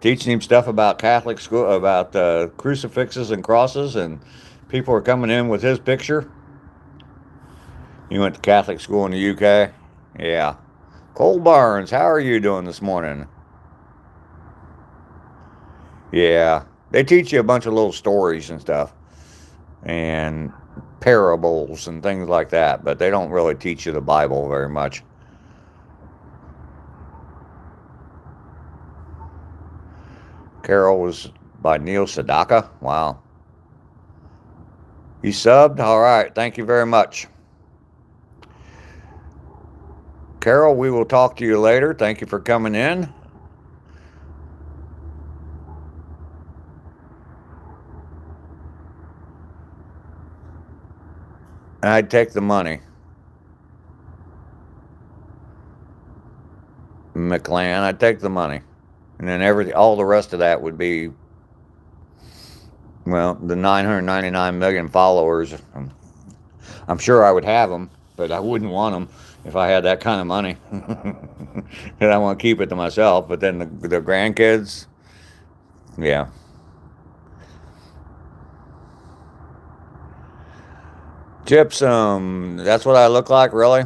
Teaching him stuff about Catholic school, about crucifixes and crosses, and people are coming in with his picture. You went to Catholic school in the UK? Yeah. Cole Barnes, how are you doing this morning? Yeah. They teach you a bunch of little stories and stuff, and parables and things like that, but they don't really teach you the Bible very much. Carol was by Neil Sedaka. Wow. You subbed? All right. Thank you very much. Carol, we will talk to you later. Thank you for coming in. I'd take the money. McLan, I'd take the money. And then all the rest of that would be, well, the 999 million followers. I'm sure I would have them, but I wouldn't want them if I had that kind of money. And I want to keep it to myself. But then the grandkids, yeah. Gypsum, that's what I look like, really?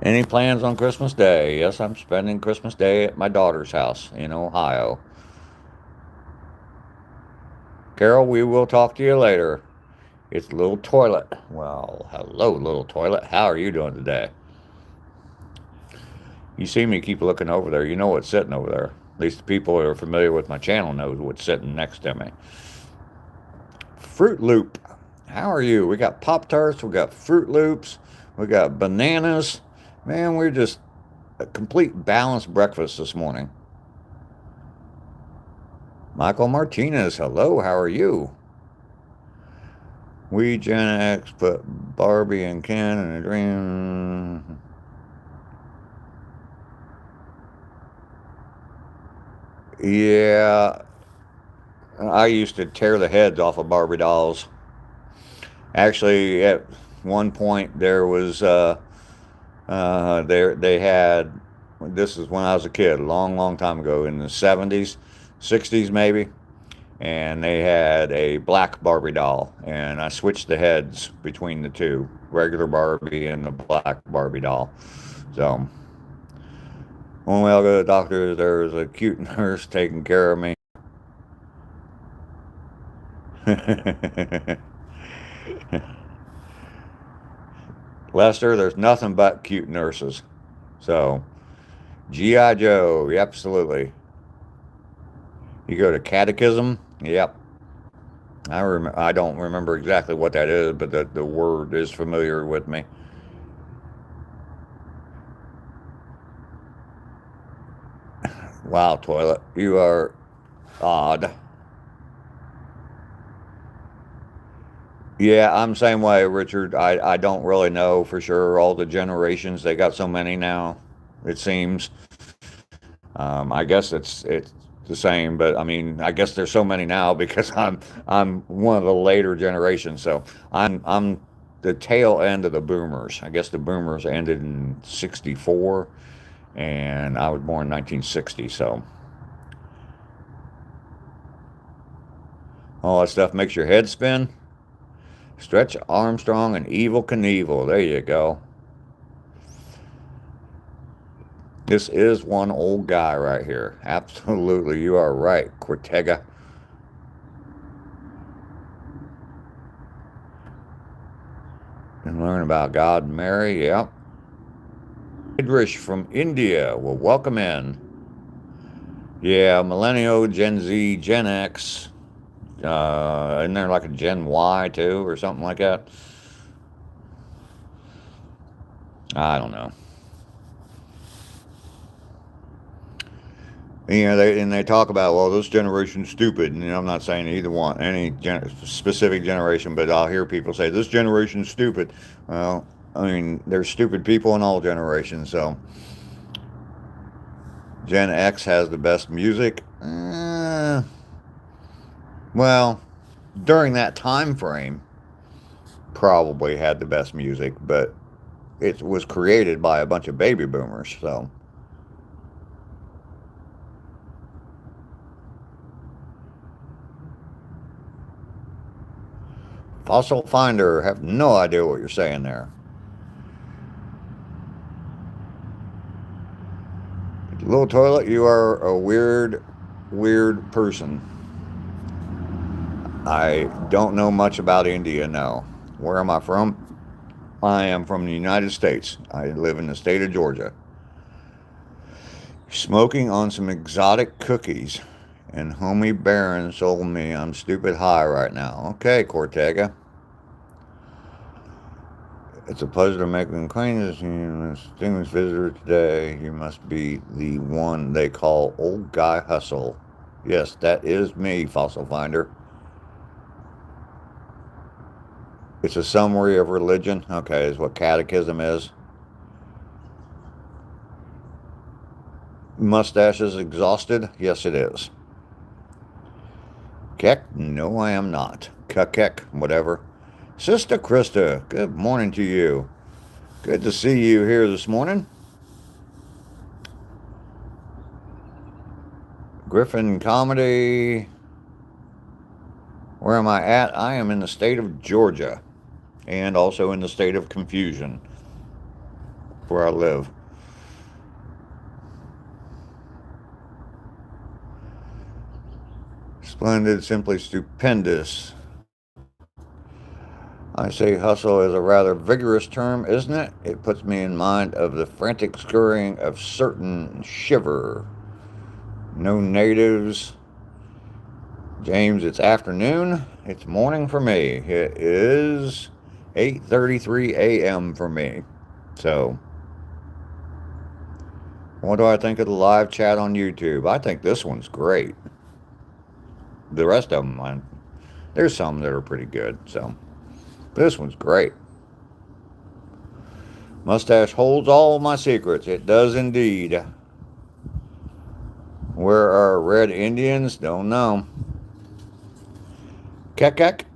Any plans on Christmas Day? Yes, I'm spending Christmas Day at my daughter's house in Ohio. Carol, we will talk to you later. It's Little Toilet. Well, hello, Little Toilet. How are you doing today? You see me keep looking over there. You know what's sitting over there. At least the people who are familiar with my channel know what's sitting next to me. Fruit Loop. How are you? We got Pop-Tarts. We got Fruit Loops. We got bananas. Man, we're just a complete balanced breakfast this morning. Michael Martinez, hello, how are you? We Gen X put Barbie and Ken in a dream. Yeah, I used to tear the heads off of Barbie dolls. Actually, at one point there was there they had. This is when I was a kid, a long, long time ago, in the 70s, 60s maybe, and they had a black Barbie doll, and I switched the heads between the two, regular Barbie and the black Barbie doll. So when we all go to the doctor, there was a cute nurse taking care of me. Lester, there's nothing but cute nurses. So G.I. Joe, absolutely. You go to catechism, yep. I don't remember exactly what that is, but the word is familiar with me. Wow, toilet, you are odd. Yeah, I'm same way, Richard. I don't really know for sure all the generations. They got so many now, it seems. I guess it's the same, but I mean, I guess there's so many now because I'm one of the later generations. So I'm the tail end of the boomers. I guess the boomers ended in '64, and I was born in 1960. So all that stuff makes your head spin. Stretch Armstrong and Evil Knievel. There you go. This is one old guy right here. Absolutely, you are right, Cortega. And learn about God and Mary. Yep. Idrish from India. Well, welcome in. Yeah, Millennial, Gen Z, Gen X. Isn't there like a Gen Y too, or something like that? I don't know. They talk about, well, this generation's stupid, and I'm not saying either one, specific generation, but I'll hear people say this generation's stupid. Well, I mean, there's stupid people in all generations, so Gen X has the best music. Well, during that time frame, probably had the best music, but it was created by a bunch of baby boomers, so. Fossil Finder, have no idea what you're saying there. Little Toilet, you are a weird, weird person. I don't know much about India, no. Where am I from? I am from the United States. I live in the state of Georgia. Smoking on some exotic cookies, and homie Baron sold me. I'm stupid high right now. Okay, Cortega. It's a pleasure to make an acquaintance. You distinguished visitor today. You must be the one they call Old Guy Hustle. Yes, that is me, Fossil Finder. It's a summary of religion. Okay, is what catechism is. Mustaches exhausted? Yes, it is. Keck? No, I am not. Kekek, whatever. Sister Krista, good morning to you. Good to see you here this morning. Griffin Comedy. Where am I at? I am in the state of Georgia and also in the state of confusion where I live. Splendid, simply stupendous. I say hustle is a rather vigorous term, isn't it? It puts me in mind of the frantic scurrying of certain shiver. No natives. James, it's afternoon. It's morning for me. It is 8:33 a.m. for me. So, what do I think of the live chat on YouTube? I think this one's great. The rest of them, there's some that are pretty good. So, This one's great. Mustache holds all my secrets. It does indeed. Where are red Indians? Don't know. Kekek.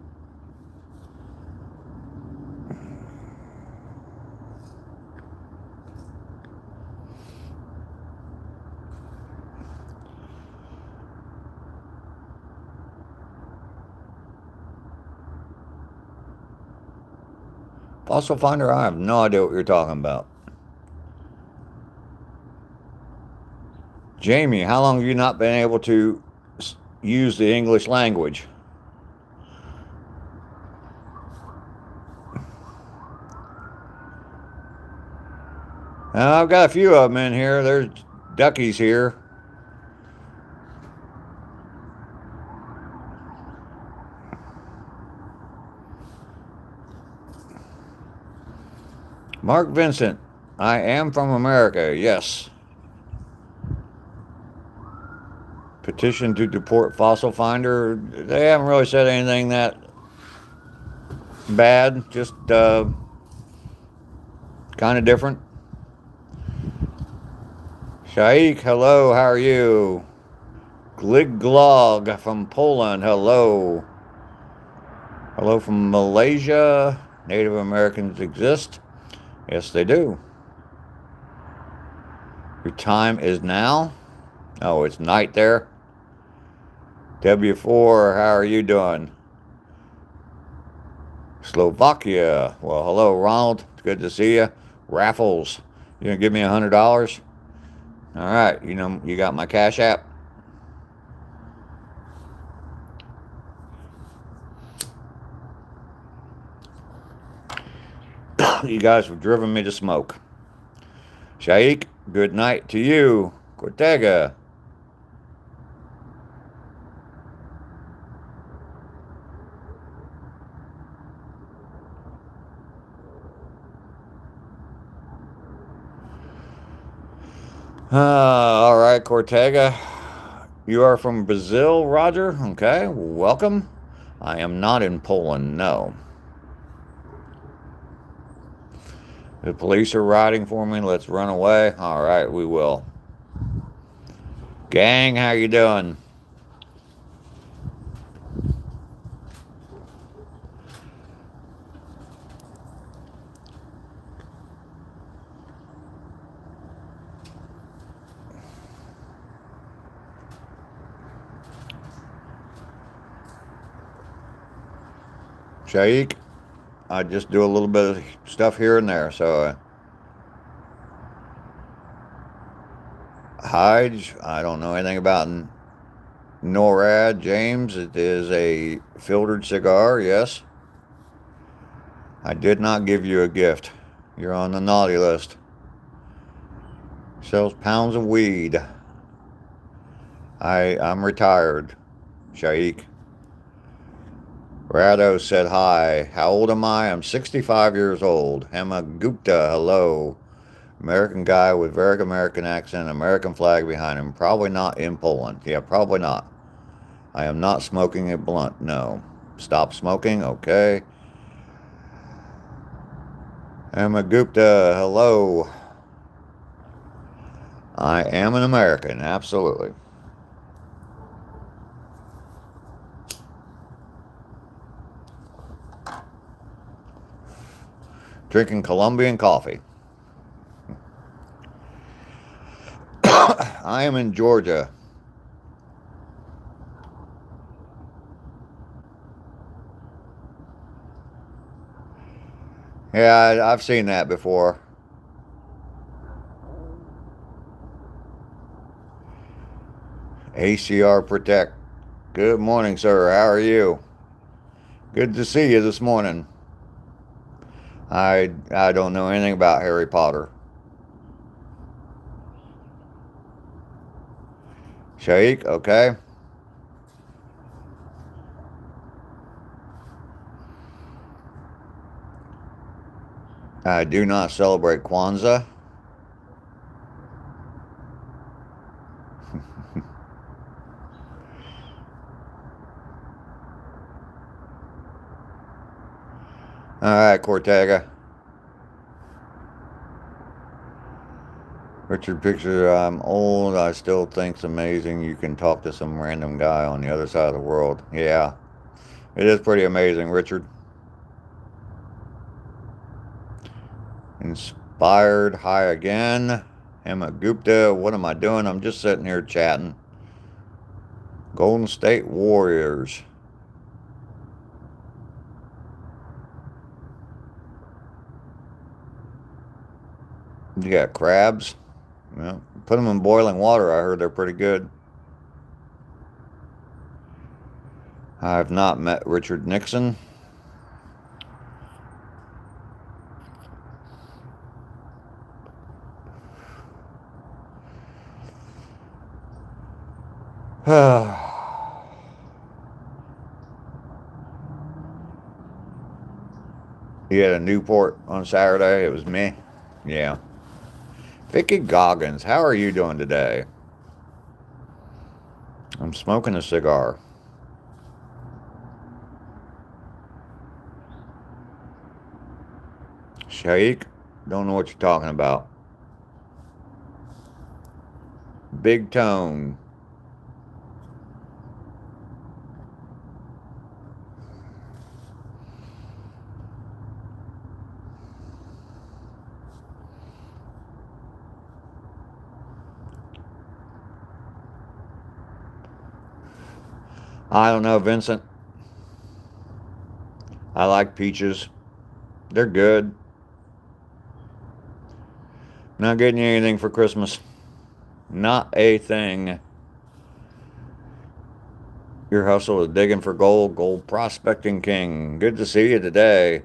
Fossil Finder, I have no idea what you're talking about. Jamie, how long have you not been able to use the English language? I've got a few of them in here. There's duckies here. Mark Vincent, I am from America, yes. Petition to deport Fossil Finder. They haven't really said anything that bad, just kind of different. Shaik, hello, how are you? Gligglog from Poland, hello. Hello from Malaysia. Native Americans exist. Yes, they do. Your time is now. Oh, it's night there. W4, how are you doing? Slovakia. Well, hello, Ronald. It's good to see you. Raffles. You gonna give me $100? All right. You know, you got my Cash App. You guys have driven me to smoke. Shaik, good night to you. Cortega. All right, Cortega. You are from Brazil, Roger? Okay, welcome. I am not in Poland, no. The police are riding for me. Let's run away. All right, we will. Gang, how you doing? Shaik, I just do a little bit of stuff here and there. So, Hyde, I don't know anything about NORAD. James, it is a filtered cigar, yes. I did not give you a gift. You're on the naughty list. Sells pounds of weed. I'm retired, Shaik. Rado said hi. How old am I? I'm 65 years old. Hema Gupta, hello. American guy with very American accent, American flag behind him. Probably not in Poland. Yeah, probably not. I am not smoking a blunt. No. Stop smoking. Okay. Hema Gupta, hello. I am an American. Absolutely. Drinking Colombian coffee. I am in Georgia. Yeah, I've seen that before. ACR Protect. Good morning, sir. How are you? Good to see you this morning. I don't know anything about Harry Potter. Shaik, okay. I do not celebrate Kwanzaa. Alright, Cortega. Richard Picture, I'm old, I still think's amazing. You can talk to some random guy on the other side of the world. Yeah, it is pretty amazing, Richard. Inspired, hi again. Emma Gupta, what am I doing? I'm just sitting here chatting. Golden State Warriors. You got crabs. Yeah, put them in boiling water. I heard they're pretty good. I've not met Richard Nixon. He had a Newport on Saturday. It was me. Yeah. Vicky Goggins, how are you doing today? I'm smoking a cigar. Shaik, don't know what you're talking about. Big Tone. I don't know, Vincent. I like peaches. They're good. Not getting you anything for Christmas. Not a thing. Your hustle is digging for gold. Gold prospecting king. Good to see you today.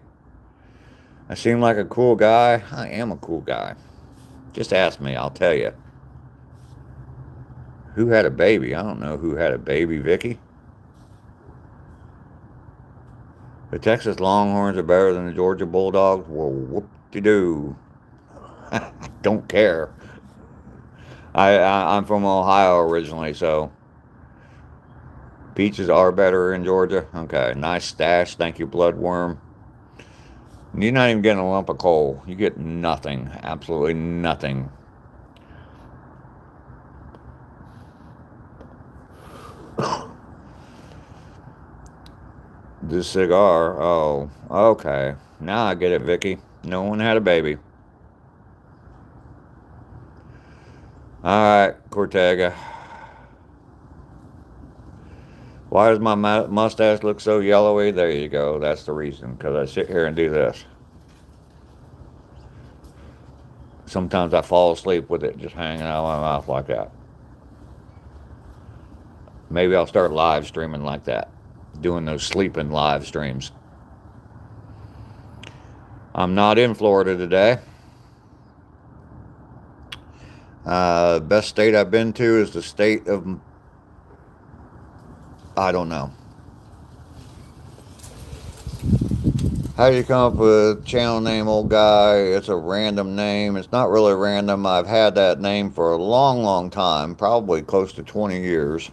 I seem like a cool guy. I am a cool guy. Just ask me, I'll tell you. Who had a baby? I don't know who had a baby, Vicky. The Texas Longhorns are better than the Georgia Bulldogs? Well, whoop-de-doo. Don't care. I'm from Ohio originally, so peaches are better in Georgia. Okay, nice stash. Thank you, Bloodworm. You're not even getting a lump of coal. You get nothing. Absolutely nothing. This cigar. Oh, okay. Now I get it, Vicky. No one had a baby. Alright, Cortega. Why does my mustache look so yellowy? There you go. That's the reason. Because I sit here and do this. Sometimes I fall asleep with it just hanging out of my mouth like that. Maybe I'll start live streaming like that. Doing those sleeping live streams. I'm not in Florida today. Best state I've been to is the state of... I don't know. How do you come up with channel name, old guy? It's a random name. It's not really random. I've had that name for a long, long time. Probably close to 20 years.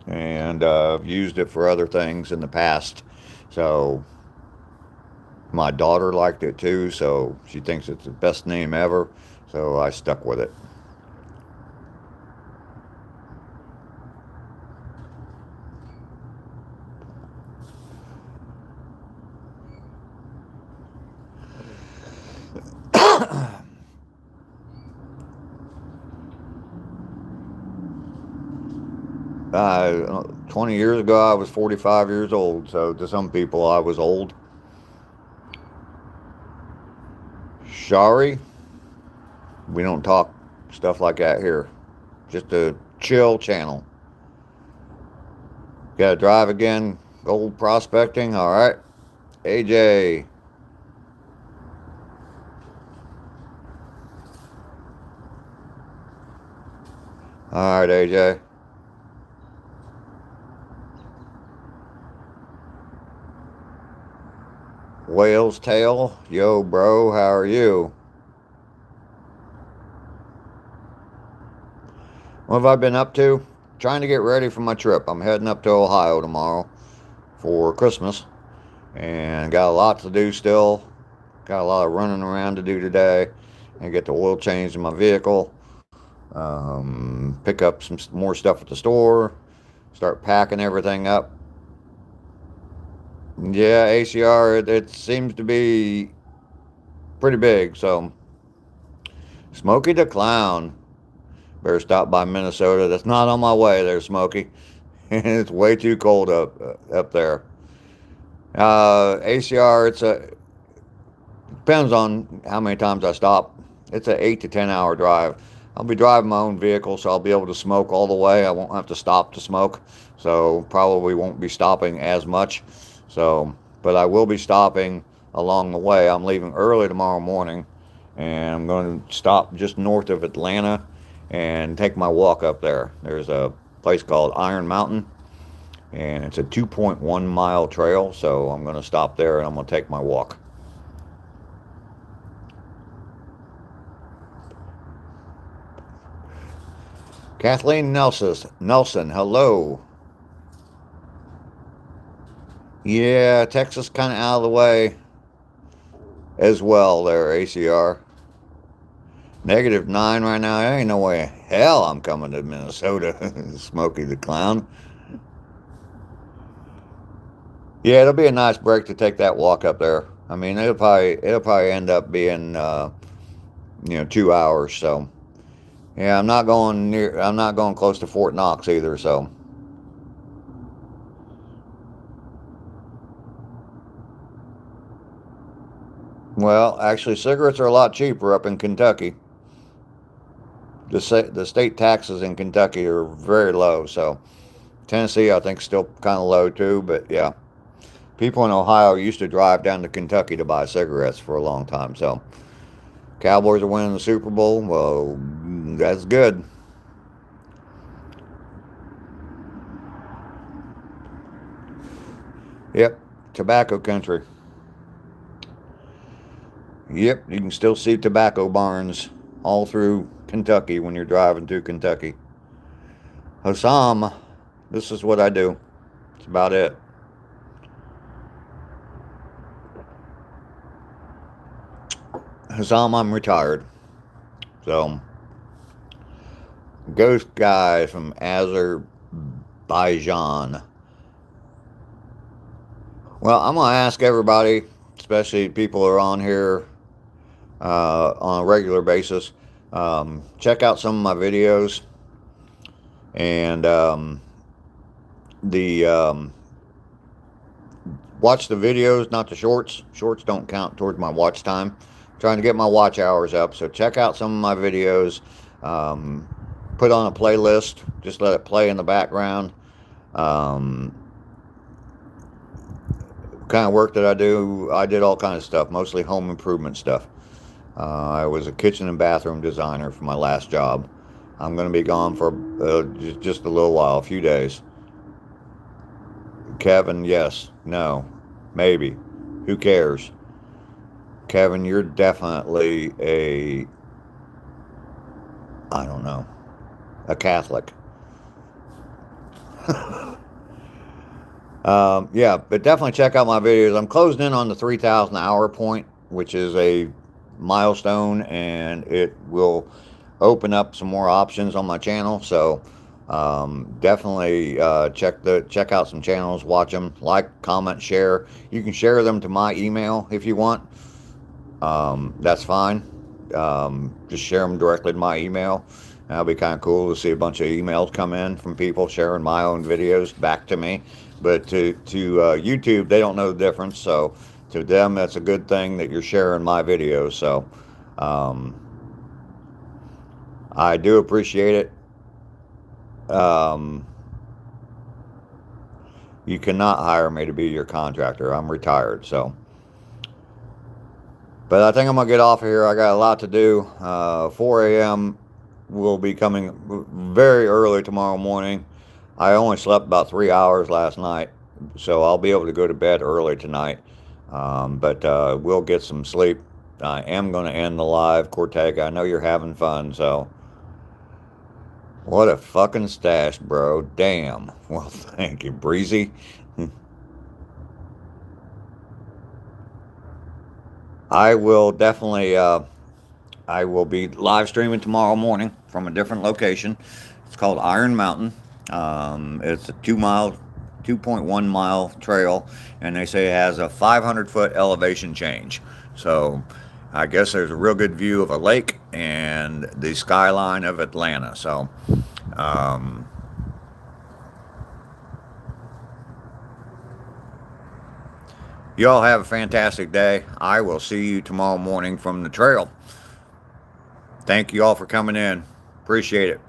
And I've used it for other things in the past. So my daughter liked it too, so she thinks it's the best name ever. So I stuck with it. Uh, 20 years ago, I was 45 years old, so to some people, I was old. Shari, we don't talk stuff like that here. Just a chill channel. Gotta drive again. Gold prospecting, alright. AJ. Alright, AJ. Whale's Tail. Yo, bro, how are you? What have I been up to? Trying to get ready for my trip. I'm heading up to Ohio tomorrow for Christmas. And got a lot to do still. Got a lot of running around to do today. I get the oil change in my vehicle. Pick up some more stuff at the store. Start packing everything up. Yeah, ACR, it seems to be pretty big. So, Smokey the Clown. Better stop by Minnesota. That's not on my way there, Smokey. It's way too cold up there. ACR, it's a depends on how many times I stop. It's an 8 to 10 hour drive. I'll be driving my own vehicle, so I'll be able to smoke all the way. I won't have to stop to smoke, so probably won't be stopping as much. So, but I will be stopping along the way. I'm leaving early tomorrow morning, and I'm going to stop just north of Atlanta and take my walk up there. There's a place called Iron Mountain, and it's a 2.1 mile trail, so I'm going to stop there and I'm going to take my walk. Kathleen Nelson, hello. Yeah, Texas kind of out of the way as well there, ACR. -9 right now. There ain't no way in hell I'm coming to Minnesota. Smokey the Clown. Yeah, it'll be a nice break to take that walk up there. I mean, it'll probably end up being 2 hours. So yeah, I'm not going close to Fort Knox either. So well, actually, cigarettes are a lot cheaper up in Kentucky. The state taxes in Kentucky are very low. So Tennessee, I think, still kind of low too. But yeah. People in Ohio used to drive down to Kentucky to buy cigarettes for a long time. So, Cowboys are winning the Super Bowl. Well, that's good. Yep, tobacco country. Yep, you can still see tobacco barns all through Kentucky when you're driving through Kentucky. Hossam, this is what I do. That's about it. Hassam, I'm retired. So, Ghost Guy from Azerbaijan. Well, I'm going to ask everybody, especially people who are on here on a regular basis, check out some of my videos. And watch the videos, not the shorts. Shorts don't count towards my watch time. Trying to get my watch hours up, so check out some of my videos. Put on a playlist, just let it play in the background. Kind of work that I did all kinds of stuff, mostly home improvement stuff. I was a kitchen and bathroom designer for my last job. I'm going to be gone for just a little while, a few days. Kevin, yes, no, maybe, who cares? Kevin, you're definitely I don't know, a Catholic. Yeah, but definitely check out my videos. I'm closing in on the 3,000 hour point, which is a milestone, and it will open up some more options on my channel. So definitely check out some channels, watch them, like, comment, share. You can share them to my email if you want. That's fine. Just share them directly to my email. That'll be kind of cool to see a bunch of emails come in from people sharing my own videos back to me. But to YouTube, they don't know the difference. So to them, that's a good thing that you're sharing my videos. So I do appreciate it. You cannot hire me to be your contractor. I'm retired, so. But I think I'm going to get off of here. I got a lot to do. 4 a.m. will be coming very early tomorrow morning. I only slept about 3 hours last night, so I'll be able to go to bed early tonight. But we'll get some sleep. I am going to end the live, Cortega. I know you're having fun, so. What a fucking stash, bro. Damn. Well, thank you, Breezy. I will definitely, I will be live streaming tomorrow morning from a different location. It's called Iron Mountain. It's a 2.1 mile trail, and they say it has a 500-foot elevation change. So I guess there's a real good view of a lake and the skyline of Atlanta. So, um, you all have a fantastic day. I will see you tomorrow morning from the trail. Thank you all for coming in. Appreciate it.